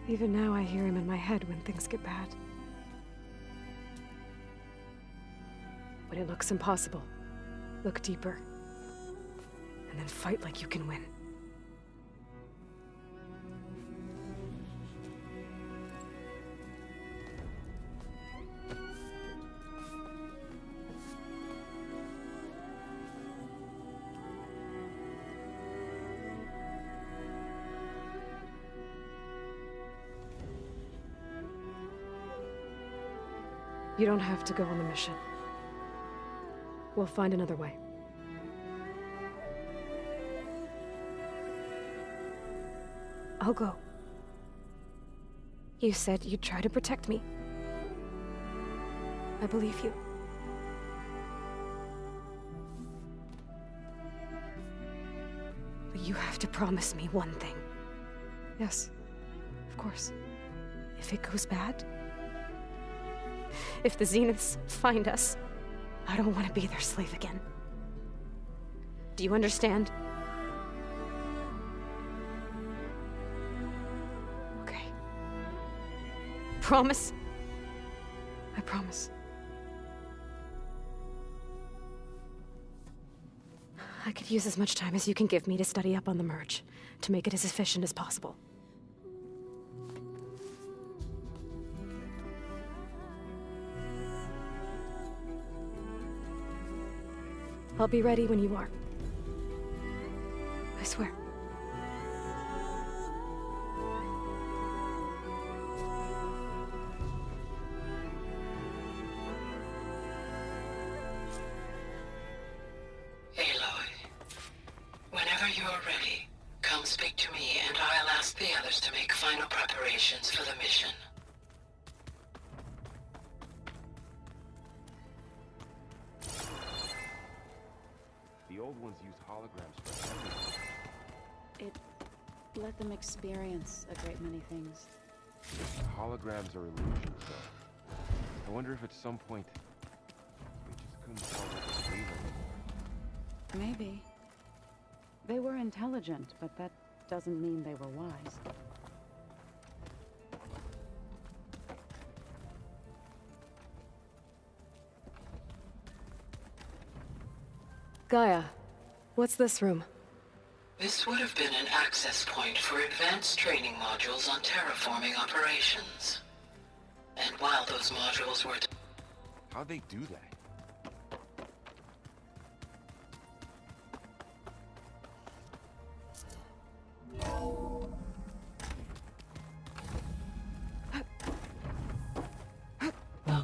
C: Even now I hear him in my head when things get bad. When it looks impossible, look deeper. And then fight like you can win. You don't have to go on the mission. We'll find another way. I'll go. You said you'd try to protect me. I believe you. But you have to promise me one thing. Yes, of course. If it goes bad, if the Zeniths find us, I don't want to be their slave again. Do you understand? Okay. Promise? I promise. I could use as much time as you can give me to study up on the merge, to make it as efficient as possible. I'll be ready when you are. I swear.
P: Aloy, whenever you are ready, come speak to me and I'll ask the others to make final preparations for the mission.
O: The old ones use holograms for everything.
Q: It let them experience a great many things.
O: Holograms are illusions, though. I wonder if at some point they just couldn't tell what was real anymore.
Q: Maybe. They were intelligent, but that doesn't mean they were wise.
C: Gaia, what's this room?
P: This would have been an access point for advanced training modules on terraforming operations. And while those modules were...
O: How'd they do that?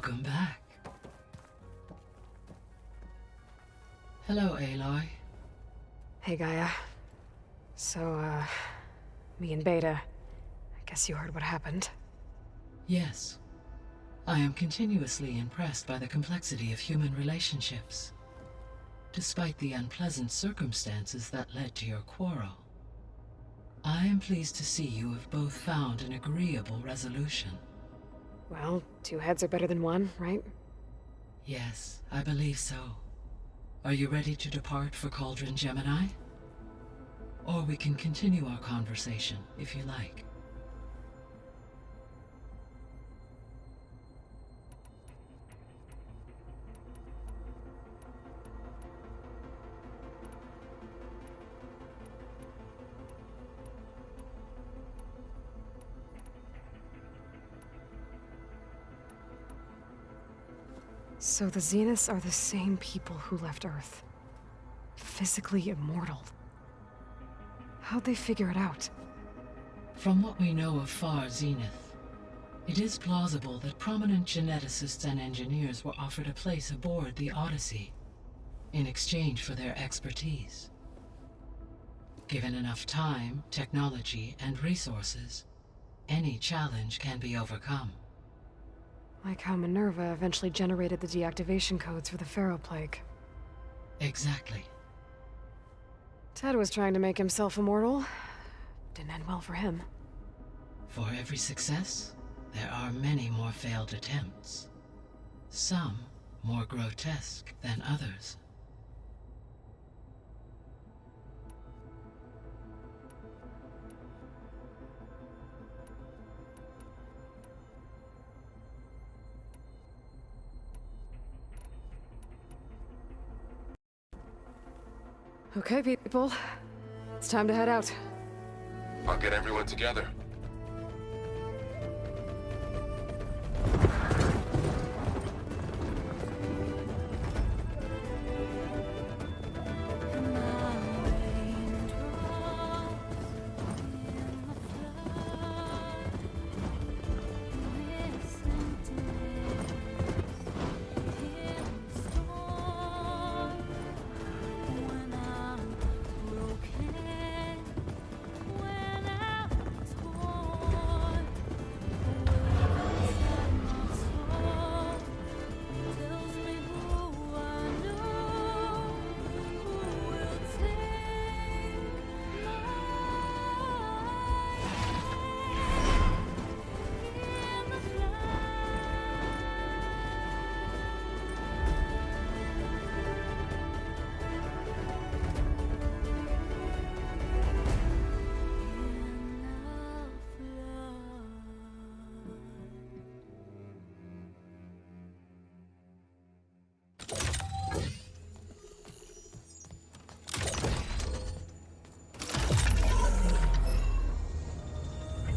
P: Welcome back. Hello, Aloy.
C: Hey, Gaia. So, me and Beta, I guess you heard what happened.
P: Yes. I am continuously impressed by the complexity of human relationships. Despite the unpleasant circumstances that led to your quarrel, I am pleased to see you have both found an agreeable resolution.
C: Well, 2 heads are better than 1, right?
P: Yes, I believe so. Are you ready to depart for Cauldron Gemini? Or we can continue our conversation, if you like.
C: So the Zeniths are the same people who left Earth. Physically immortal. How'd they figure it out?
P: From what we know of Far Zenith, it is plausible that prominent geneticists and engineers were offered a place aboard the Odyssey in exchange for their expertise. Given enough time, technology, and resources, any challenge can be overcome.
C: Like how Minerva eventually generated the deactivation codes for the Pharaoh Plague.
P: Exactly.
C: Ted was trying to make himself immortal. Didn't end well for him.
P: For every success, there are many more failed attempts. Some more grotesque than others.
C: Okay, people. It's time to head out.
O: I'll get everyone together.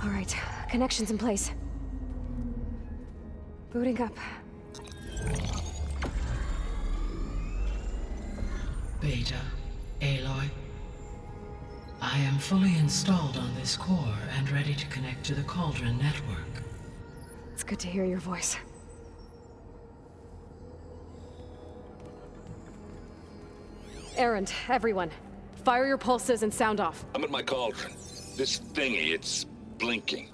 C: All right, connections in place. Booting up.
P: Beta, Aloy. I am fully installed on this core and ready to connect to the Cauldron network.
C: It's good to hear your voice. Errand, everyone. Fire your pulses and sound off.
R: I'm at my cauldron. This thingy, it's blinking.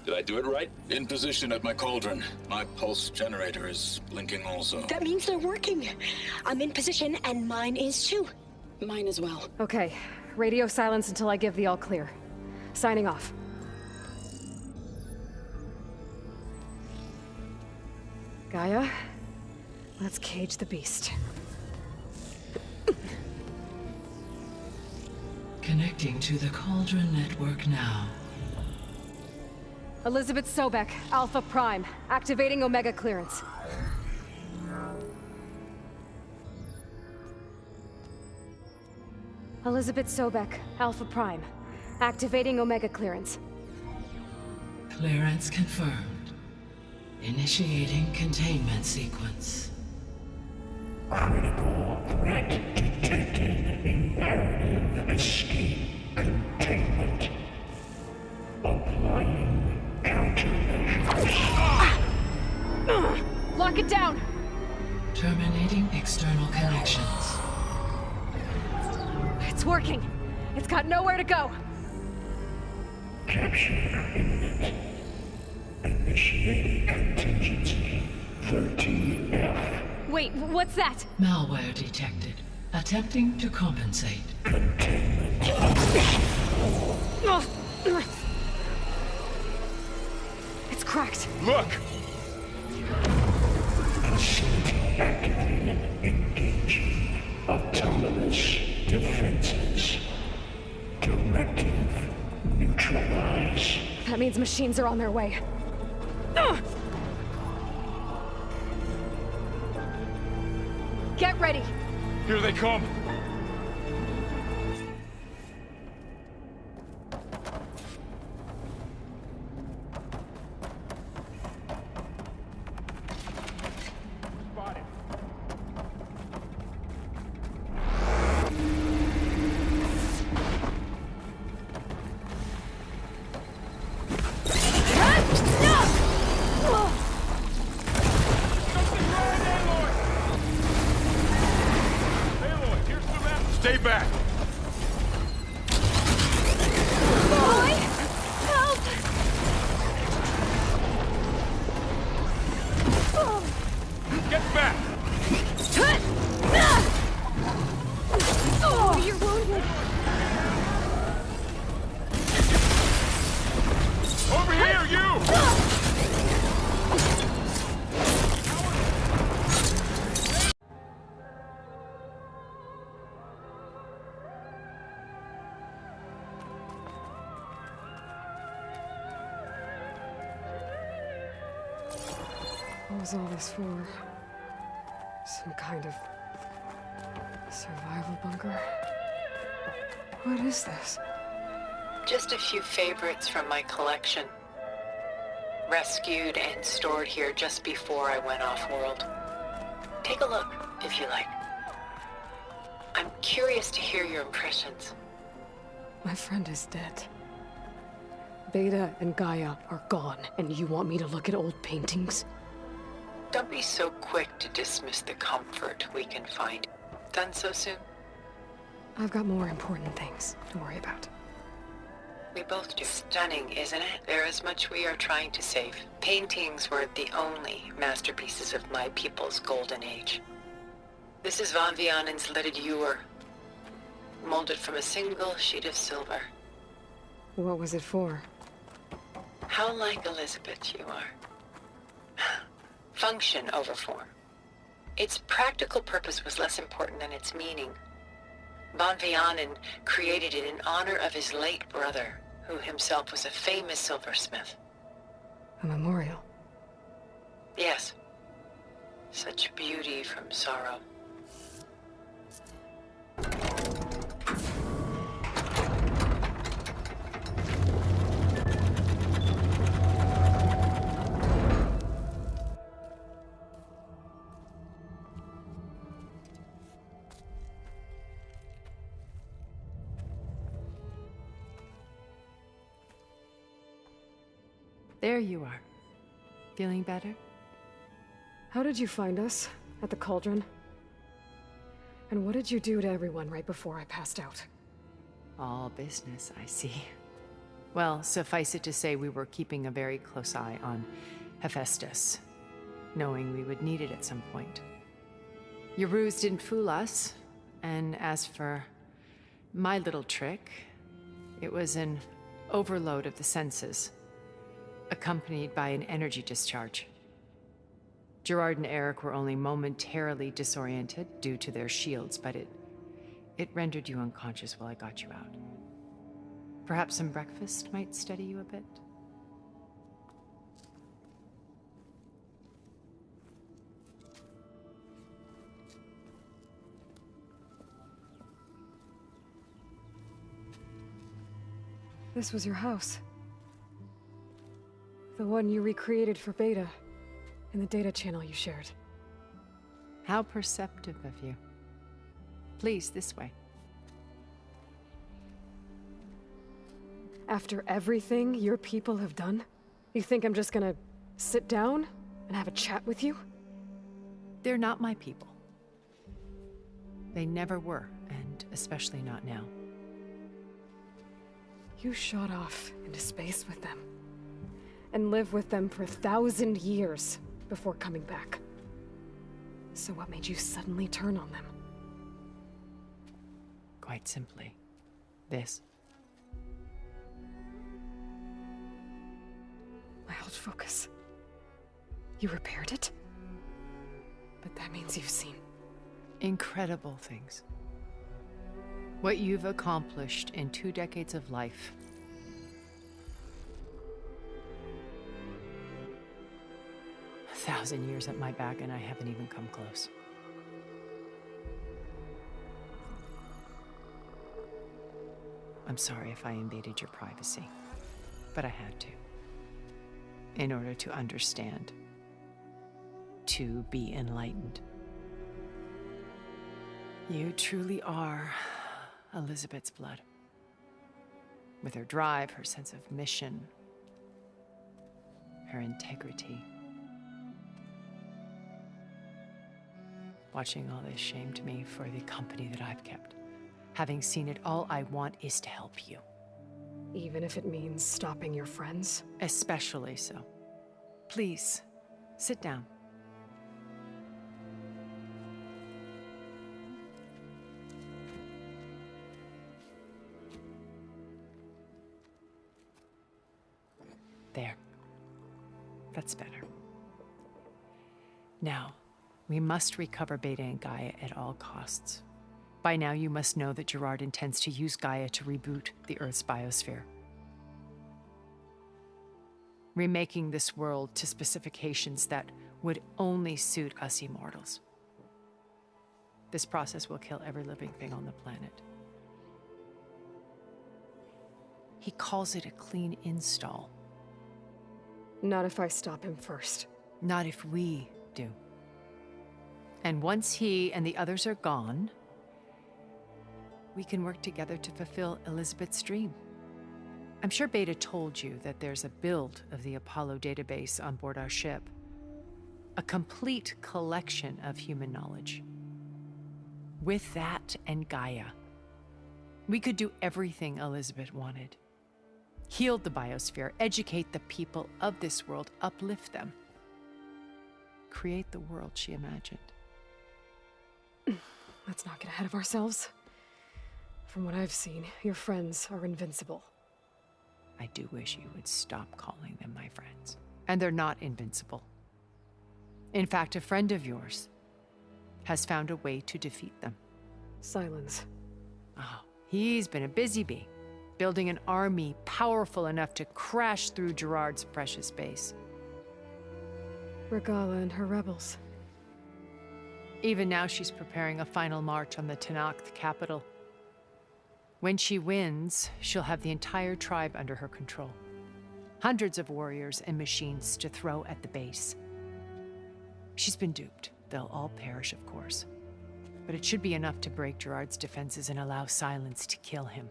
R: Did I do it right? In position at my cauldron. My pulse generator is blinking also.
L: That means they're working. I'm in position, and mine is too.
B: Mine as well.
C: Okay. Radio silence until I give the all clear. Signing off. Gaia, let's cage the beast.
P: Connecting to the Cauldron network now.
C: Elizabeth Sobek, Alpha Prime, activating Omega clearance. Elizabeth Sobek, Alpha Prime, activating Omega clearance.
P: Clearance confirmed. Initiating containment sequence.
M: Critical threat detected. Imperative escape containment. Applying countermeasures.
C: Lock
B: Lock it down!
P: Terminating external connections.
B: It's working. It's got nowhere to go.
M: Capture imminent. Initiating contingency 13F.
B: Wait, what's that?
P: Malware detected. Attempting to compensate.
M: Containment.
B: It's cracked.
F: Look!
M: Facility activated. Engaging autonomous defenses. Directive. Neutralize.
B: That means machines are on their way. Get ready!
J: Here they come!
G: Stay back!
B: Boy! Help!
G: Get back!
B: Oh, you're wounded!
G: Over here, you!
C: What was all this for? Some kind of survival bunker? What is this?
S: Just a few favorites from my collection. Rescued and stored here just before I went off-world. Take a look, if you like. I'm curious to hear your impressions.
C: My friend is dead. Beta and Gaia are gone, and you want me to look at old paintings?
S: Don't be so quick to dismiss the comfort we can find. Done so soon?
C: I've got more important things to worry about.
S: We both do. Stunning, isn't it? There is much we are trying to save. Paintings weren't the only masterpieces of my people's golden age. This is Von Vianen's leaded ewer, molded from a single sheet of silver.
C: What was it for?
S: How like Elizabeth you are. Function over form. Its practical purpose was less important than its meaning. Von Vianen created it in honor of his late brother, who himself was a famous silversmith.
C: A memorial?
S: Yes. Such beauty from sorrow.
Q: There you are. Feeling better?
C: How did you find us? At the cauldron? And what did you do to everyone right before I passed out?
Q: All business, I see. Well, suffice it to say we were keeping a very close eye on Hephaestus, knowing we would need it at some point. Your ruse didn't fool us, and as for my little trick, it was an overload of the senses, accompanied by an energy discharge. Gerard and Eric were only momentarily disoriented due to their shields, but it rendered you unconscious while I got you out. Perhaps some breakfast might steady you a bit?
C: This was your house. The one you recreated for Beta, in the data channel you shared.
Q: How perceptive of you. Please, this way.
C: After everything your people have done, you think I'm just gonna sit down and have a chat with you?
Q: They're not my people. They never were, and especially not now.
C: You shot off into space with them, and lived with them for 1,000 years before coming back. So what made you suddenly turn on them?
Q: Quite simply, this.
C: My old focus. You repaired it? But that means you've seen...
Q: incredible things. What you've accomplished in 2 decades of life. A 1,000 years at my back and I haven't even come close. I'm sorry if I invaded your privacy, but I had to. In order to understand. To be enlightened. You truly are Elizabeth's blood. With her drive, her sense of mission, her integrity. Watching all this shamed me for the company that I've kept. Having seen it, all I want is to help you.
C: Even if it means stopping your friends?
Q: Especially so. Please, sit down. There. That's better. Now, we must recover Beta and Gaia at all costs. By now, you must know that Gerard intends to use Gaia to reboot the Earth's biosphere. Remaking this world to specifications that would only suit us immortals. This process will kill every living thing on the planet. He calls it a clean install.
C: Not if I stop him first.
Q: Not if we do. And once he and the others are gone, we can work together to fulfill Elizabeth's dream. I'm sure Beta told you that there's a build of the Apollo database on board our ship. A complete collection of human knowledge. With that and Gaia, we could do everything Elizabeth wanted. Heal the biosphere, educate the people of this world, uplift them. Create the world she imagined.
C: Let's not get ahead of ourselves. From what I've seen, your friends are invincible.
Q: I do wish you would stop calling them my friends. And they're not invincible. In fact, a friend of yours has found a way to defeat them.
C: Silence.
Q: Oh, he's been a busy bee, building an army powerful enough to crash through Gerard's precious base.
C: Regala and her rebels.
Q: Even now, she's preparing a final march on the Tenakth capital. When she wins, she'll have the entire tribe under her control. Hundreds of warriors and machines to throw at the base. She's been duped. They'll all perish, of course. But it should be enough to break Gerard's defenses and allow Silence to kill him.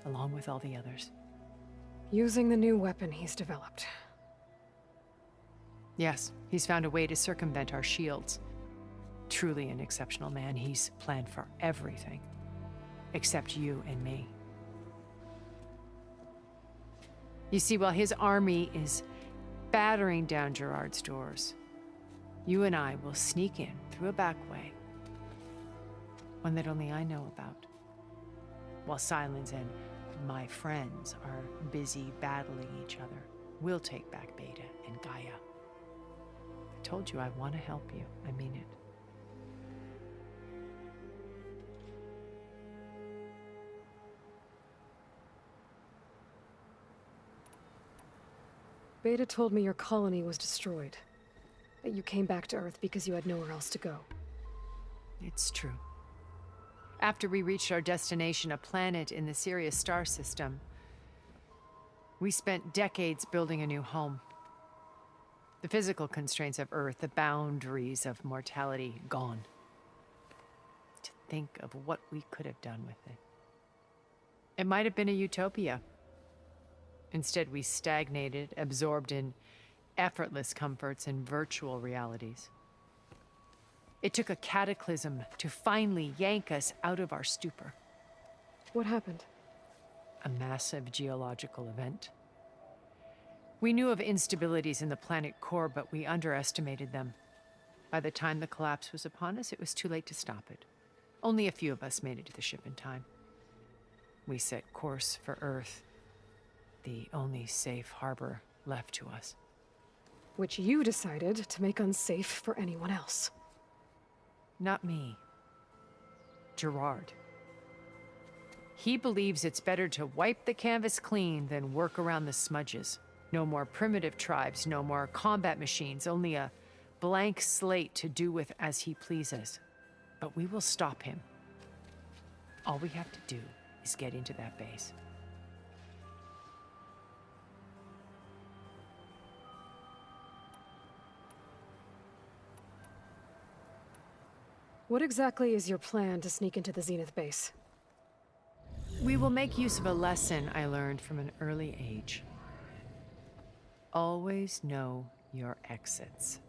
Q: Along with all the others.
C: Using the new weapon he's developed.
Q: Yes, he's found a way to circumvent our shields. Truly an exceptional man. He's planned for everything. Except you and me. You see, while his army is battering down Gerard's doors, you and I will sneak in through a back way. One that only I know about. While Silence and my friends are busy battling each other, we'll take back Beta and Gaia. I told you I want to help you. I mean it.
C: Beta told me your colony was destroyed. That you came back to Earth because you had nowhere else to go.
Q: It's true. After we reached our destination, a planet in the Sirius star system, we spent decades building a new home. The physical constraints of Earth, the boundaries of mortality, gone. To think of what we could have done with it. It might have been a utopia. Instead, we stagnated, absorbed in effortless comforts and virtual realities. It took a cataclysm to finally yank us out of our stupor.
C: What happened?
Q: A massive geological event. We knew of instabilities in the planet core, but we underestimated them. By the time the collapse was upon us, it was too late to stop it. Only a few of us made it to the ship in time. We set course for Earth, the only safe harbor left to us.
C: Which you decided to make unsafe for anyone else.
Q: Not me. Gerard. He believes it's better to wipe the canvas clean than work around the smudges. No more primitive tribes, no more combat machines, only a blank slate to do with as he pleases. But we will stop him. All we have to do is get into that base.
C: What exactly is your plan to sneak into the Zenith base?
Q: We will make use of a lesson I learned from an early age. Always know your exits.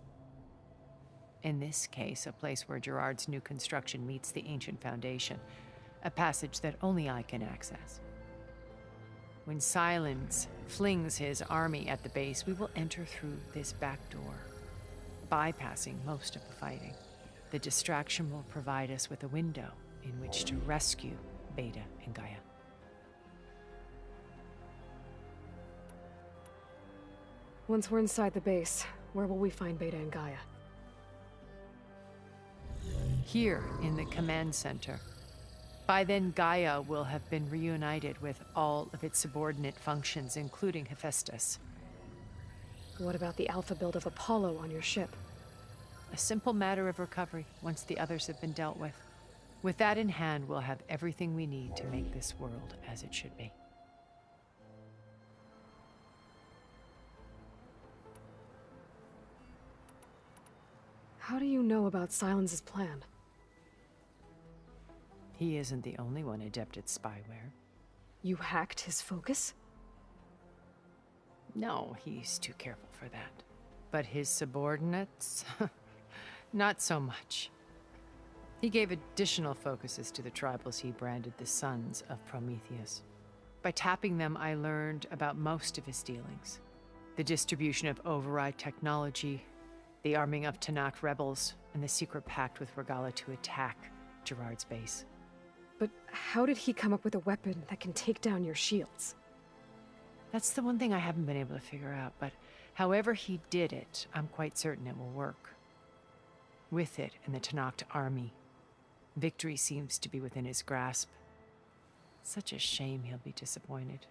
Q: In this case, a place where Gerard's new construction meets the ancient foundation, a passage that only I can access. When Silence flings his army at the base, we will enter through this back door, bypassing most of the fighting. The distraction will provide us with a window in which to rescue Beta and Gaia.
C: Once we're inside the base, where will we find Beta and Gaia?
Q: Here in the command center. By then, Gaia will have been reunited with all of its subordinate functions, including Hephaestus.
C: What about the alpha build of Apollo on your ship?
Q: A simple matter of recovery once the others have been dealt with. With that in hand, we'll have everything we need to make this world as it should be.
C: How do you know about Silence's plan?
Q: He isn't the only one adept at spyware.
C: You hacked his focus?
Q: No, he's too careful for that. But his subordinates? Not so much. He gave additional focuses to the tribals he branded the Sons of Prometheus. By tapping them, I learned about most of his dealings. The distribution of override technology, the arming of Tanakh rebels, and the secret pact with Regala to attack Gerard's base.
C: But how did he come up with a weapon that can take down your shields?
Q: That's the one thing I haven't been able to figure out, but however he did it, I'm quite certain it will work. With it and the Tanakh army, victory seems to be within his grasp. Such a shame he'll be disappointed.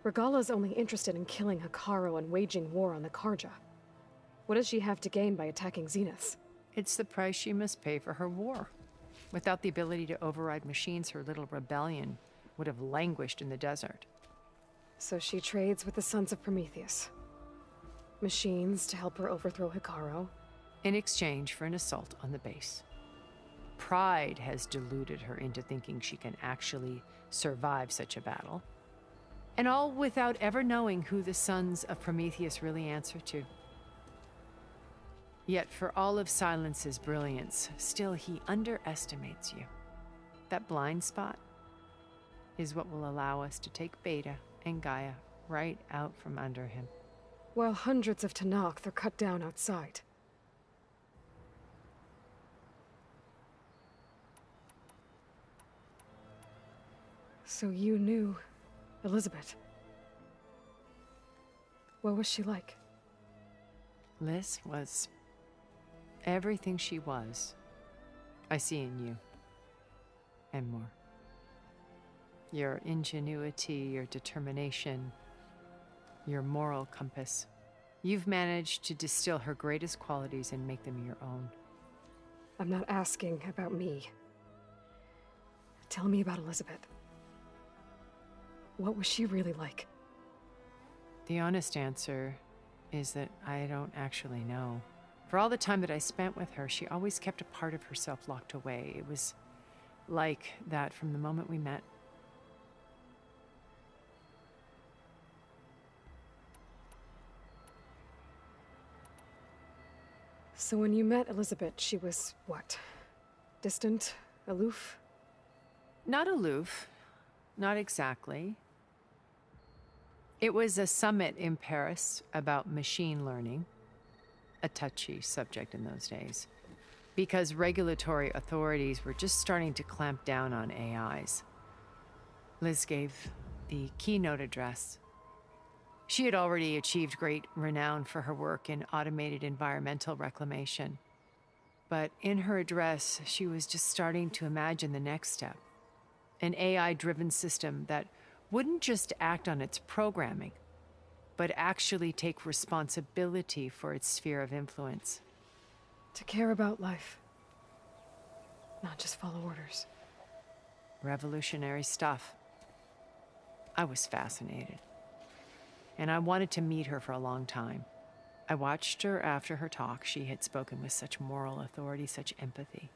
C: Regala's only interested in killing Hekarro and waging war on the Karja. What does she have to gain by attacking Zeniths?
Q: It's the price she must pay for her war. Without the ability to override machines, her little rebellion would have languished in the desert.
C: So she trades with the Sons of Prometheus. Machines to help her overthrow Hekarro.
Q: In exchange for an assault on the base. Pride has deluded her into thinking she can actually survive such a battle. And all without ever knowing who the Sons of Prometheus really answer to. Yet for all of Silence's brilliance, still he underestimates you. That blind spot is what will allow us to take Beta and Gaia right out from under him.
C: While hundreds of Tanakh are cut down outside. So you knew Elizabeth. What was she like?
Q: Liz was everything she was. I see in you. And more. Your ingenuity, your determination, your moral compass. You've managed to distill her greatest qualities and make them your own.
C: I'm not asking about me. Tell me about Elizabeth. What was she really like?
Q: The honest answer is that I don't actually know. For all the time that I spent with her, she always kept a part of herself locked away. It was like that from the moment we met.
C: So when you met Elizabeth, she was what? Distant? Aloof?
Q: Not aloof. Not exactly. It was a summit in Paris about machine learning, a touchy subject in those days, because regulatory authorities were just starting to clamp down on AIs. Liz gave the keynote address. She had already achieved great renown for her work in automated environmental reclamation. But in her address, she was just starting to imagine the next step. An AI-driven system that wouldn't just act on its programming, but actually take responsibility for its sphere of influence.
C: To care about life. Not just follow orders.
Q: Revolutionary stuff. I was fascinated. And I wanted to meet her for a long time. I watched her after her talk. She had spoken with such moral authority, such empathy.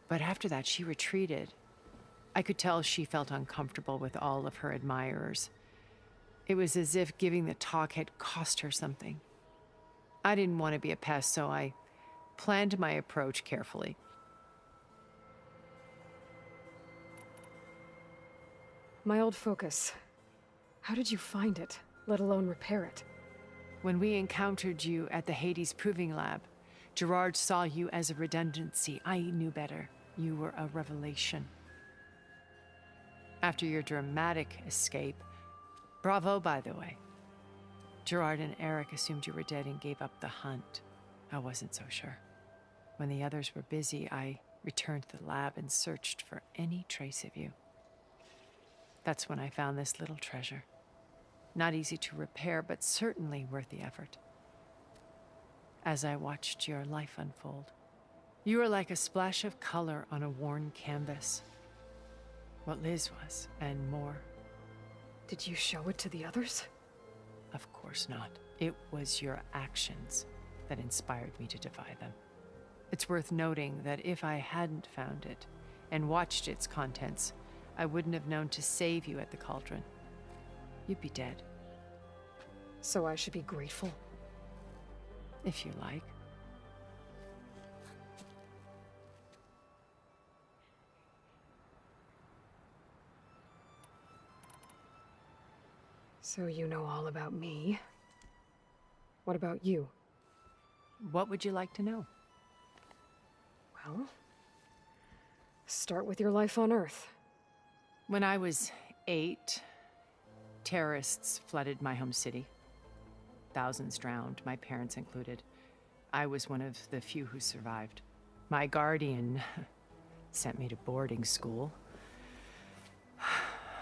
Q: But after that, she retreated. I could tell she felt uncomfortable with all of her admirers. It was as if giving the talk had cost her something. I didn't want to be a pest, so I planned my approach carefully.
C: My old focus. How did you find it, let alone repair it?
Q: When we encountered you at the Hades Proving Lab, Gerard saw you as a redundancy. I knew better. You were a revelation. After your dramatic escape, bravo, by the way. Gerard and Eric assumed you were dead and gave up the hunt. I wasn't so sure. When the others were busy, I returned to the lab and searched for any trace of you. That's when I found this little treasure. Not easy to repair, but certainly worth the effort. As I watched your life unfold, you were like a splash of color on a worn canvas. What Liz was, and more.
C: Did you show it to the others?
Q: Of course not. It was your actions that inspired me to defy them. It's worth noting that if I hadn't found it and watched its contents, I wouldn't have known to save you at the cauldron. You'd be dead.
C: So I should be grateful?
Q: If you like.
C: So you know all about me. What about you?
Q: What would you like to know?
C: Well, start with your life on Earth.
Q: When I was 8, terrorists flooded my home city. Thousands drowned, my parents included. I was one of the few who survived. My guardian sent me to boarding school.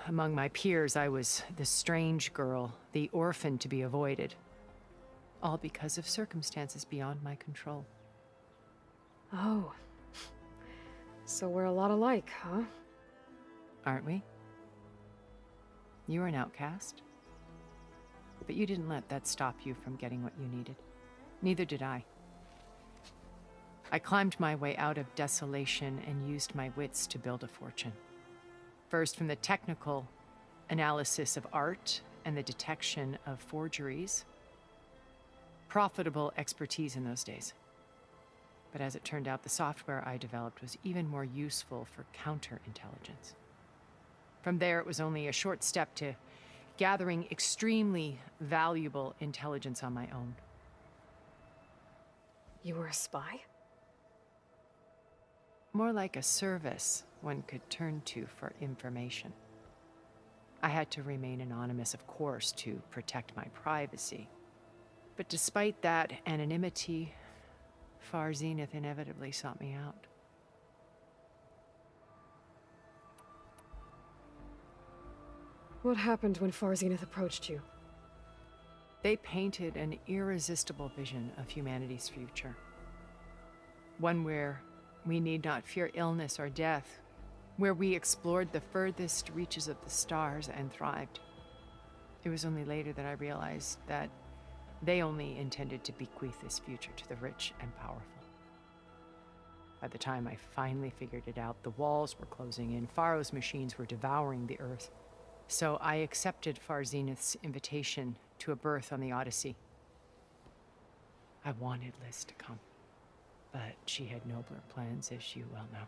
Q: Among my peers, I was the strange girl, the orphan to be avoided. All because of circumstances beyond my control.
C: Oh. So we're a lot alike, huh?
Q: Aren't we? You were an outcast. But you didn't let that stop you from getting what you needed. Neither did I. I climbed my way out of desolation and used my wits to build a fortune. First, from the technical analysis of art and the detection of forgeries. Profitable expertise in those days. But as it turned out, the software I developed was even more useful for counterintelligence. From there, it was only a short step to gathering extremely valuable intelligence on my own.
C: You were a spy?
Q: More like a service one could turn to for information. I had to remain anonymous, of course, to protect my privacy. But despite that anonymity, Far Zenith inevitably sought me out.
C: What happened when Far Zenith approached you?
Q: They painted an irresistible vision of humanity's future. One where we need not fear illness or death, where we explored the furthest reaches of the stars and thrived. It was only later that I realized that they only intended to bequeath this future to the rich and powerful. By the time I finally figured it out, the walls were closing in, Pharaoh's machines were devouring the Earth. So I accepted Far Zenith's invitation to a berth on the Odyssey. I wanted Liz to come, but she had nobler plans, as you well know.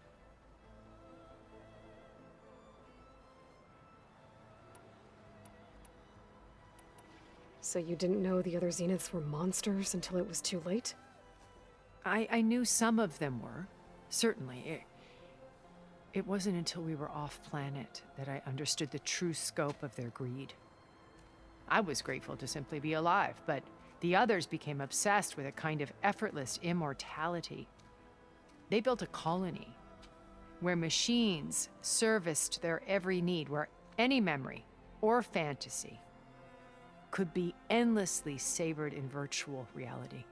C: So you didn't know the other Zeniths were monsters until it was too late?
Q: I knew some of them were, certainly. It wasn't until we were off-planet that I understood the true scope of their greed. I was grateful to simply be alive, but the others became obsessed with a kind of effortless immortality. They built a colony where machines serviced their every need, where any memory or fantasy could be endlessly savored in virtual reality.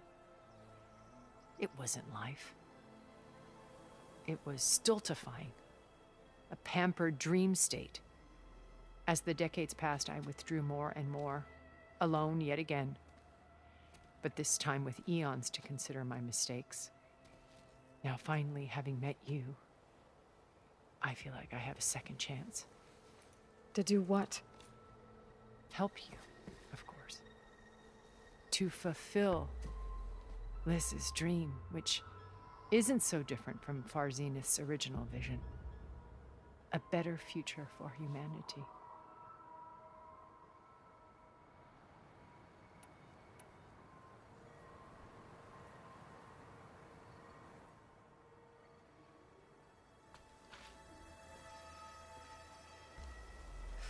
Q: It wasn't life. It was stultifying, a pampered dream state. As the decades passed, I withdrew more and more, alone yet again, but this time with eons to consider my mistakes. Now, finally, having met you, I feel like I have a second chance.
C: To do what?
Q: Help you, of course. To fulfill Liz's dream, which isn't so different from Far Zenith's original vision. A better future for humanity.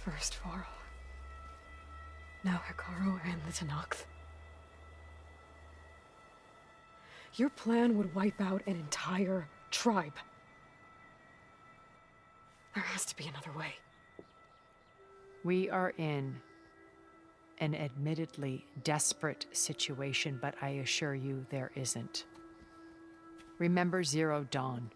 C: First Varl. Now Hekarro and the Tenakth. Your plan would wipe out an entire tribe. There has to be another way.
Q: We are in an admittedly desperate situation, but I assure you there isn't. Remember Zero Dawn.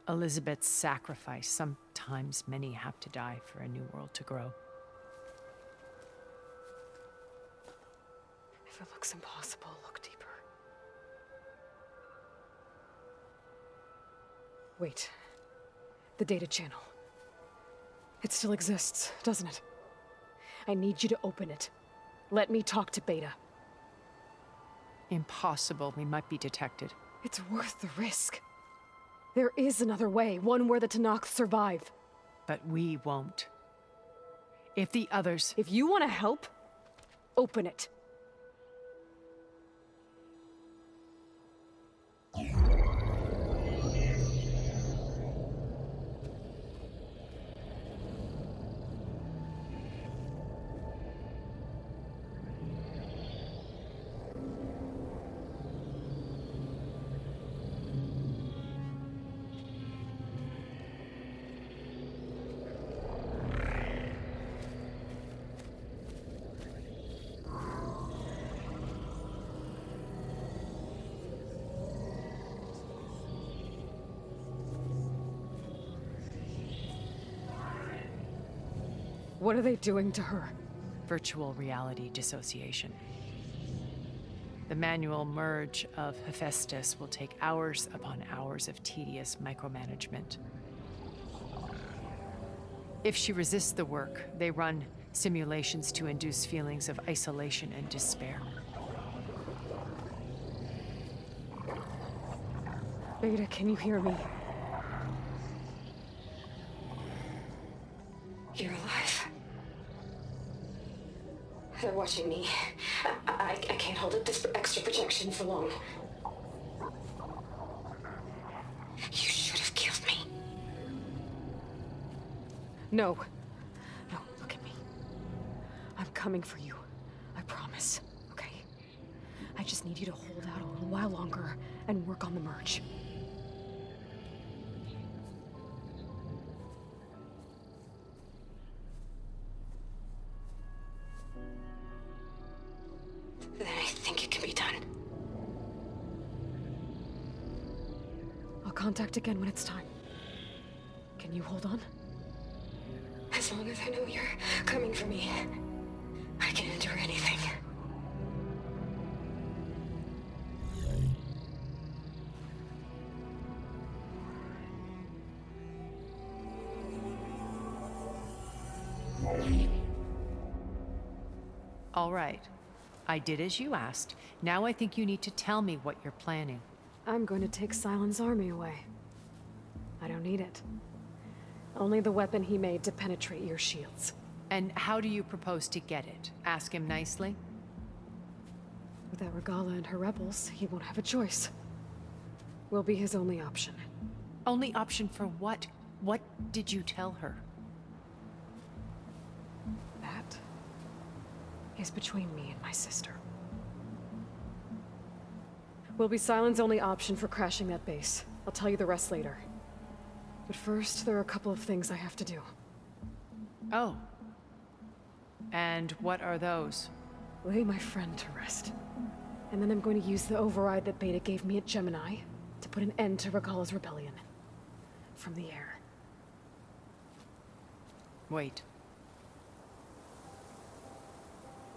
Q: Elizabeth's sacrifice. Sometimes many have to die for a new world to grow.
C: If it looks impossible, look deeper. Wait. The data channel. It still exists, doesn't it? I need you to open it. Let me talk to Beta.
Q: Impossible. We might be detected.
C: It's worth the risk. There is another way, one where the Tenakth survive.
Q: But we won't. If the others...
C: If you want to help, open it. What are they doing to her?
Q: Virtual reality dissociation. The manual merge of Hephaestus will take hours upon hours of tedious micromanagement. If she resists the work, they run simulations to induce feelings of isolation and despair.
C: Beta, can you hear me?
L: You're alive. They're watching me. I can't hold up this extra protection for long. You should have killed me.
C: No. No, look at me. I'm coming for you. I promise, okay? I just need you to hold out a little while longer and work on the merge.
L: Then I think it can be done.
C: I'll contact again when it's time. Can you hold on?
L: As long as I know you're coming for me, I can endure anything.
Q: All right. I did as you asked. Now I think you need to tell me what you're planning.
C: I'm going to take Silent's army away. I don't need it. Only the weapon he made to penetrate your shields.
Q: And how do you propose to get it? Ask him nicely?
C: Without Regala and her rebels, he won't have a choice. We'll be his only option.
Q: Only option for what? What did you tell her?
C: That is between me and my sister. Will be Silent's only option for crashing that base. I'll tell you the rest later. But first, there are a couple of things I have to do.
Q: Oh. And what are those?
C: Lay my friend to rest. And then I'm going to use the override that Beta gave me at Gemini to put an end to Regala's rebellion. From the air.
Q: Wait.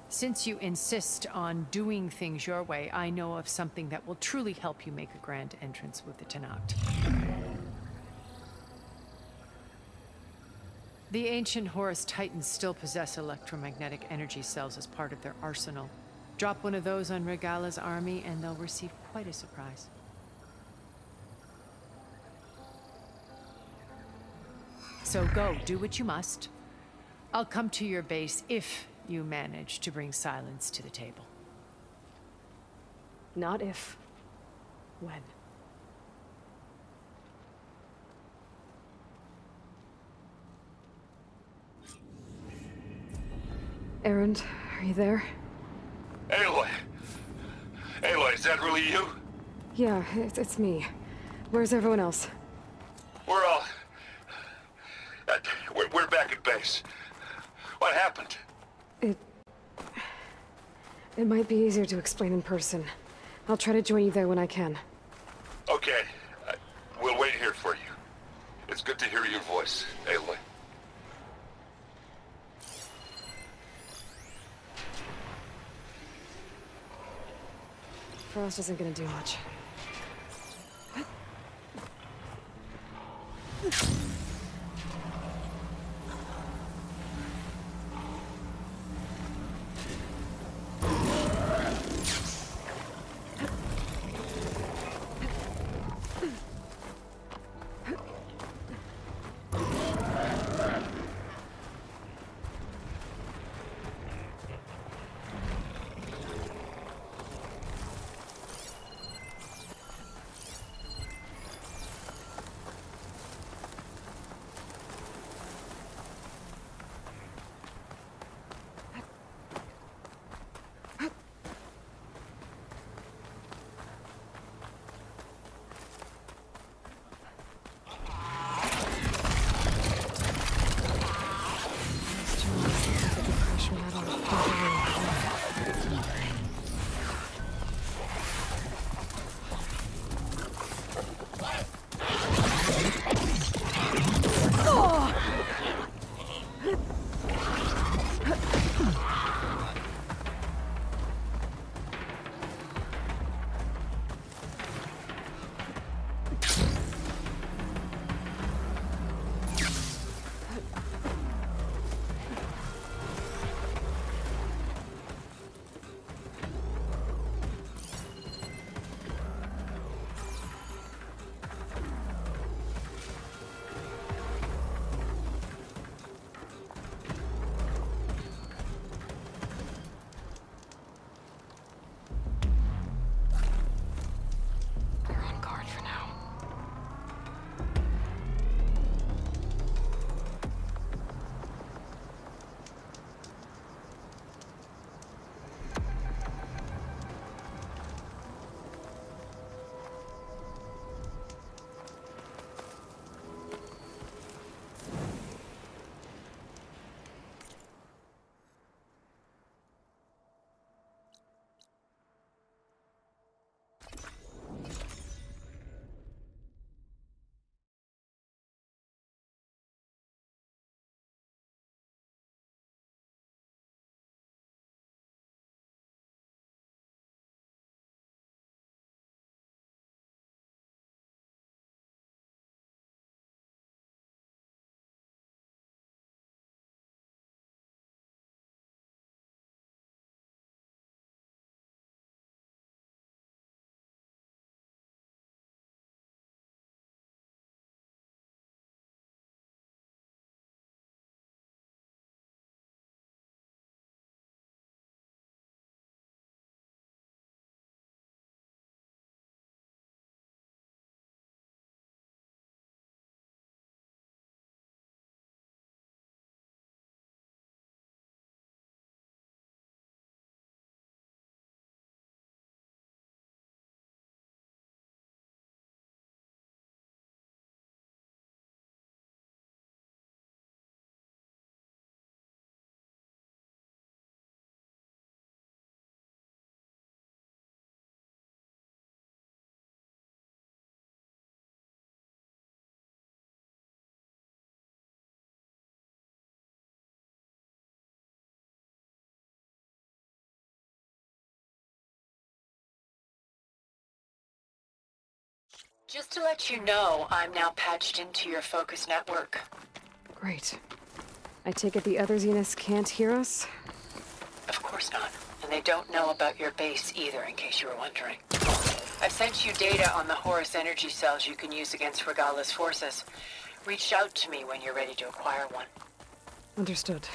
Q: Since you insist on doing things your way, I know of something that will truly help you make a grand entrance with the Tenakt. The ancient Horus Titans still possess electromagnetic energy cells as part of their arsenal. Drop one of those on Regala's army and they'll receive quite a surprise. So go, do what you must. I'll come to your base if you manage to bring Silence to the table.
C: Not if. When. Erend, are you there?
R: Aloy! Aloy, is that really you?
C: Yeah, it's me. Where's everyone else?
R: We're all... we're back at base. What happened?
C: It might be easier to explain in person. I'll try to join you there when I can.
R: Okay. We'll wait here for you. It's good to hear your voice, Aloy.
C: Frost isn't gonna do much.
S: Just to let you know, I'm now patched into your focus network.
C: Great. I take it the other Zeniths can't hear us?
S: Of course not. And they don't know about your base either, in case you were wondering. I've sent you data on the Horus energy cells you can use against Regala's forces. Reach out to me when you're ready to acquire one.
C: Understood.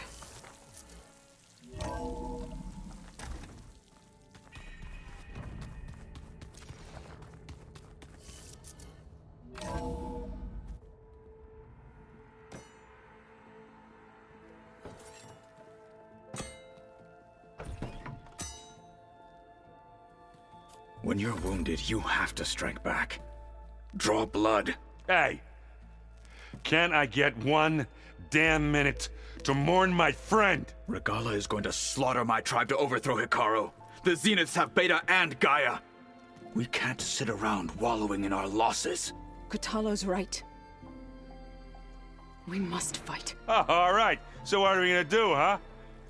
T: When you're wounded, you have to strike back. Draw blood.
O: Hey! Can't I get one damn minute to mourn my friend?
T: Regala is going to slaughter my tribe to overthrow Hikaru. The Zeniths have Beta and Gaia. We can't sit around wallowing in our losses.
U: Kutalo's right. We must fight.
O: Oh, all right. So what are we gonna do, huh?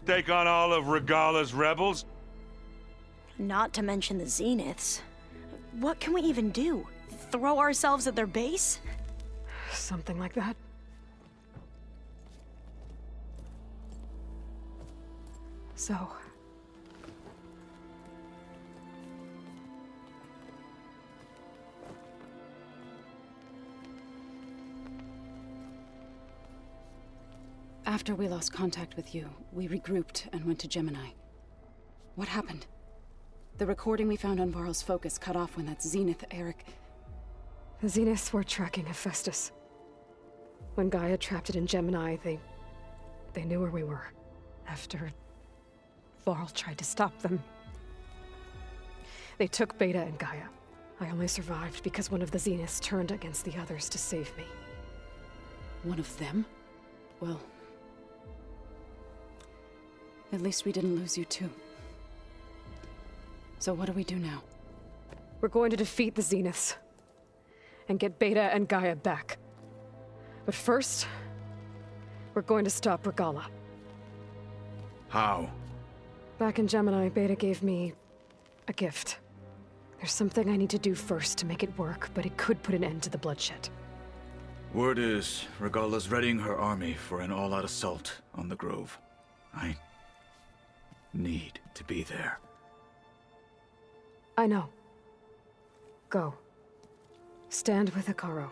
O: Take on all of Regala's rebels?
L: Not to mention the Zeniths. What can we even do? Throw ourselves at their base?
C: Something like that. So...
U: After we lost contact with you, we regrouped and went to Gemini. What happened? The recording we found on Varl's focus cut off when that Zenith, Eric...
C: The Zeniths were tracking Hephaestus. When Gaia trapped it in Gemini, they knew where we were. After Varl tried to stop them. They took Beta and Gaia. I only survived because one of the Zeniths turned against the others to save me.
U: One of them? Well... at least we didn't lose you too. So what do we do now?
C: We're going to defeat the Zeniths. And get Beta and Gaia back. But first, we're going to stop Regala.
T: How?
C: Back in Gemini, Beta gave me a gift. There's something I need to do first to make it work, but it could put an end to the bloodshed.
T: Word is, Regala's readying her army for an all-out assault on the Grove. I need to be there.
C: I know. Go. Stand with Hikaru.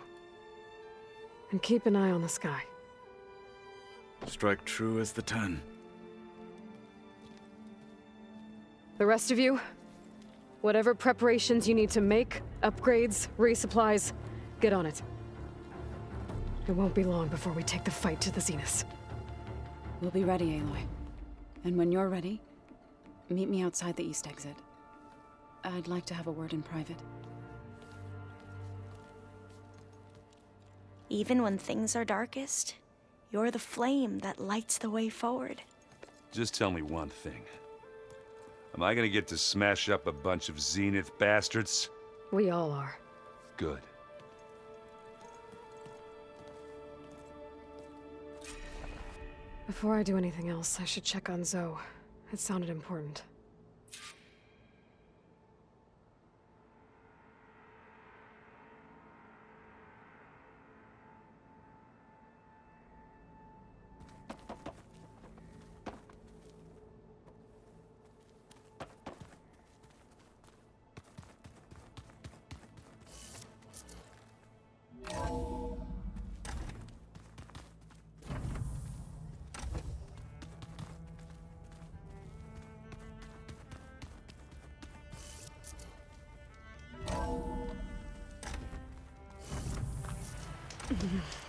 C: And keep an eye on the sky.
T: Strike true as the 10.
C: The rest of you, whatever preparations you need to make, upgrades, resupplies, get on it. It won't be long before we take the fight to the Zeniths.
U: We'll be ready, Aloy. And when you're ready, meet me outside the east exit. I'd like to have a word in private.
L: Even when things are darkest, you're the flame that lights the way forward.
O: Just tell me one thing. Am I gonna get to smash up a bunch of Zenith bastards?
C: We all are.
O: Good.
C: Before I do anything else, I should check on Zoe. It sounded important.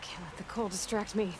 C: Can't let the cold distract me.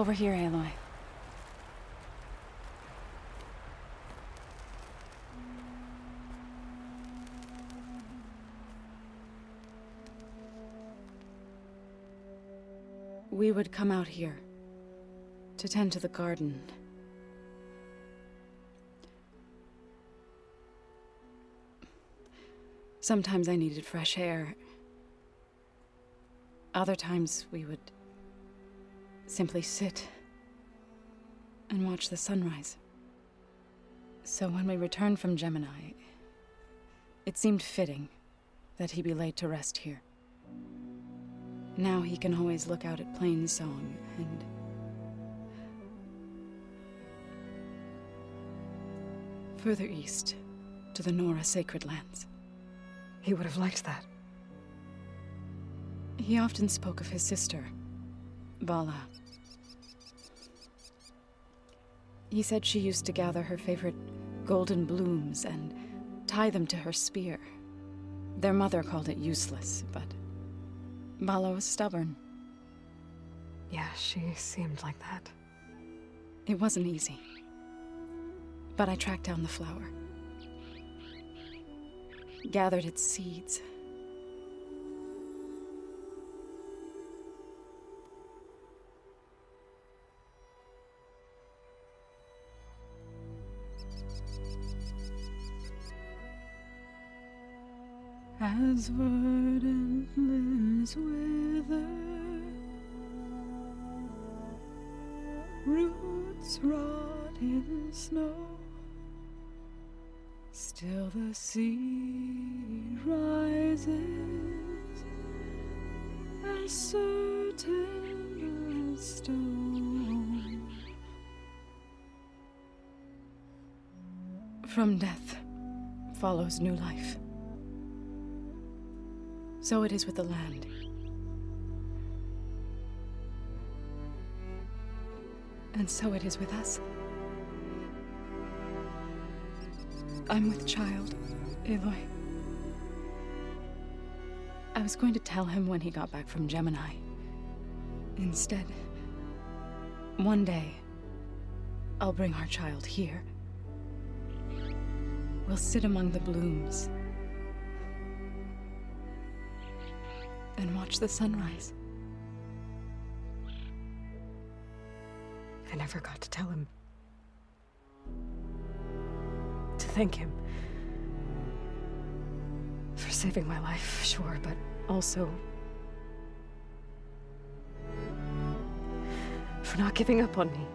U: Over here, Aloy. We would come out here to tend to the garden. Sometimes I needed fresh air. Other times we would simply sit and watch the sunrise. So when we returned from Gemini, it seemed fitting that he be laid to rest here. Now he can always look out at Plainsong and... further east, to the Nora Sacred Lands.
C: He would have liked that.
U: He often spoke of his sister, Vala. He said she used to gather her favorite golden blooms and tie them to her spear. Their mother called it useless, but Vala was stubborn.
C: Yeah, she seemed like that.
U: It wasn't easy. But I tracked down the flower. Gathered its seeds. As verdant limbs wither, roots rot in snow, still the sea rises, as certain as stone. From death follows new life. So it is with the land. And so it is with us. I'm with child, Aloy. I was going to tell him when he got back from Gemini. Instead, one day, I'll bring our child here. We'll sit among the blooms and watch the sunrise.
C: I never got to tell him. To thank him. For saving my life, sure, but also for not giving up on me.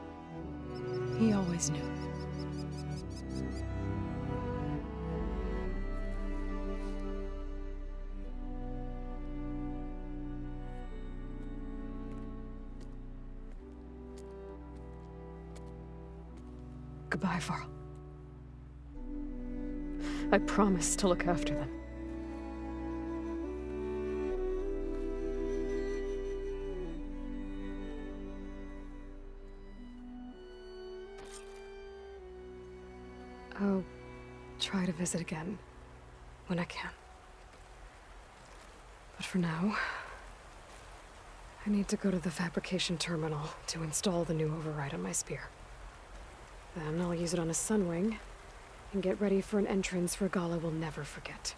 U: He always knew.
C: Goodbye, Varl. I promise to look after them. I'll try to visit again when I can. But for now, I need to go to the fabrication terminal to install the new override on my spear. Then I'll use it on a sunwing and get ready for an entrance Regala will never forget.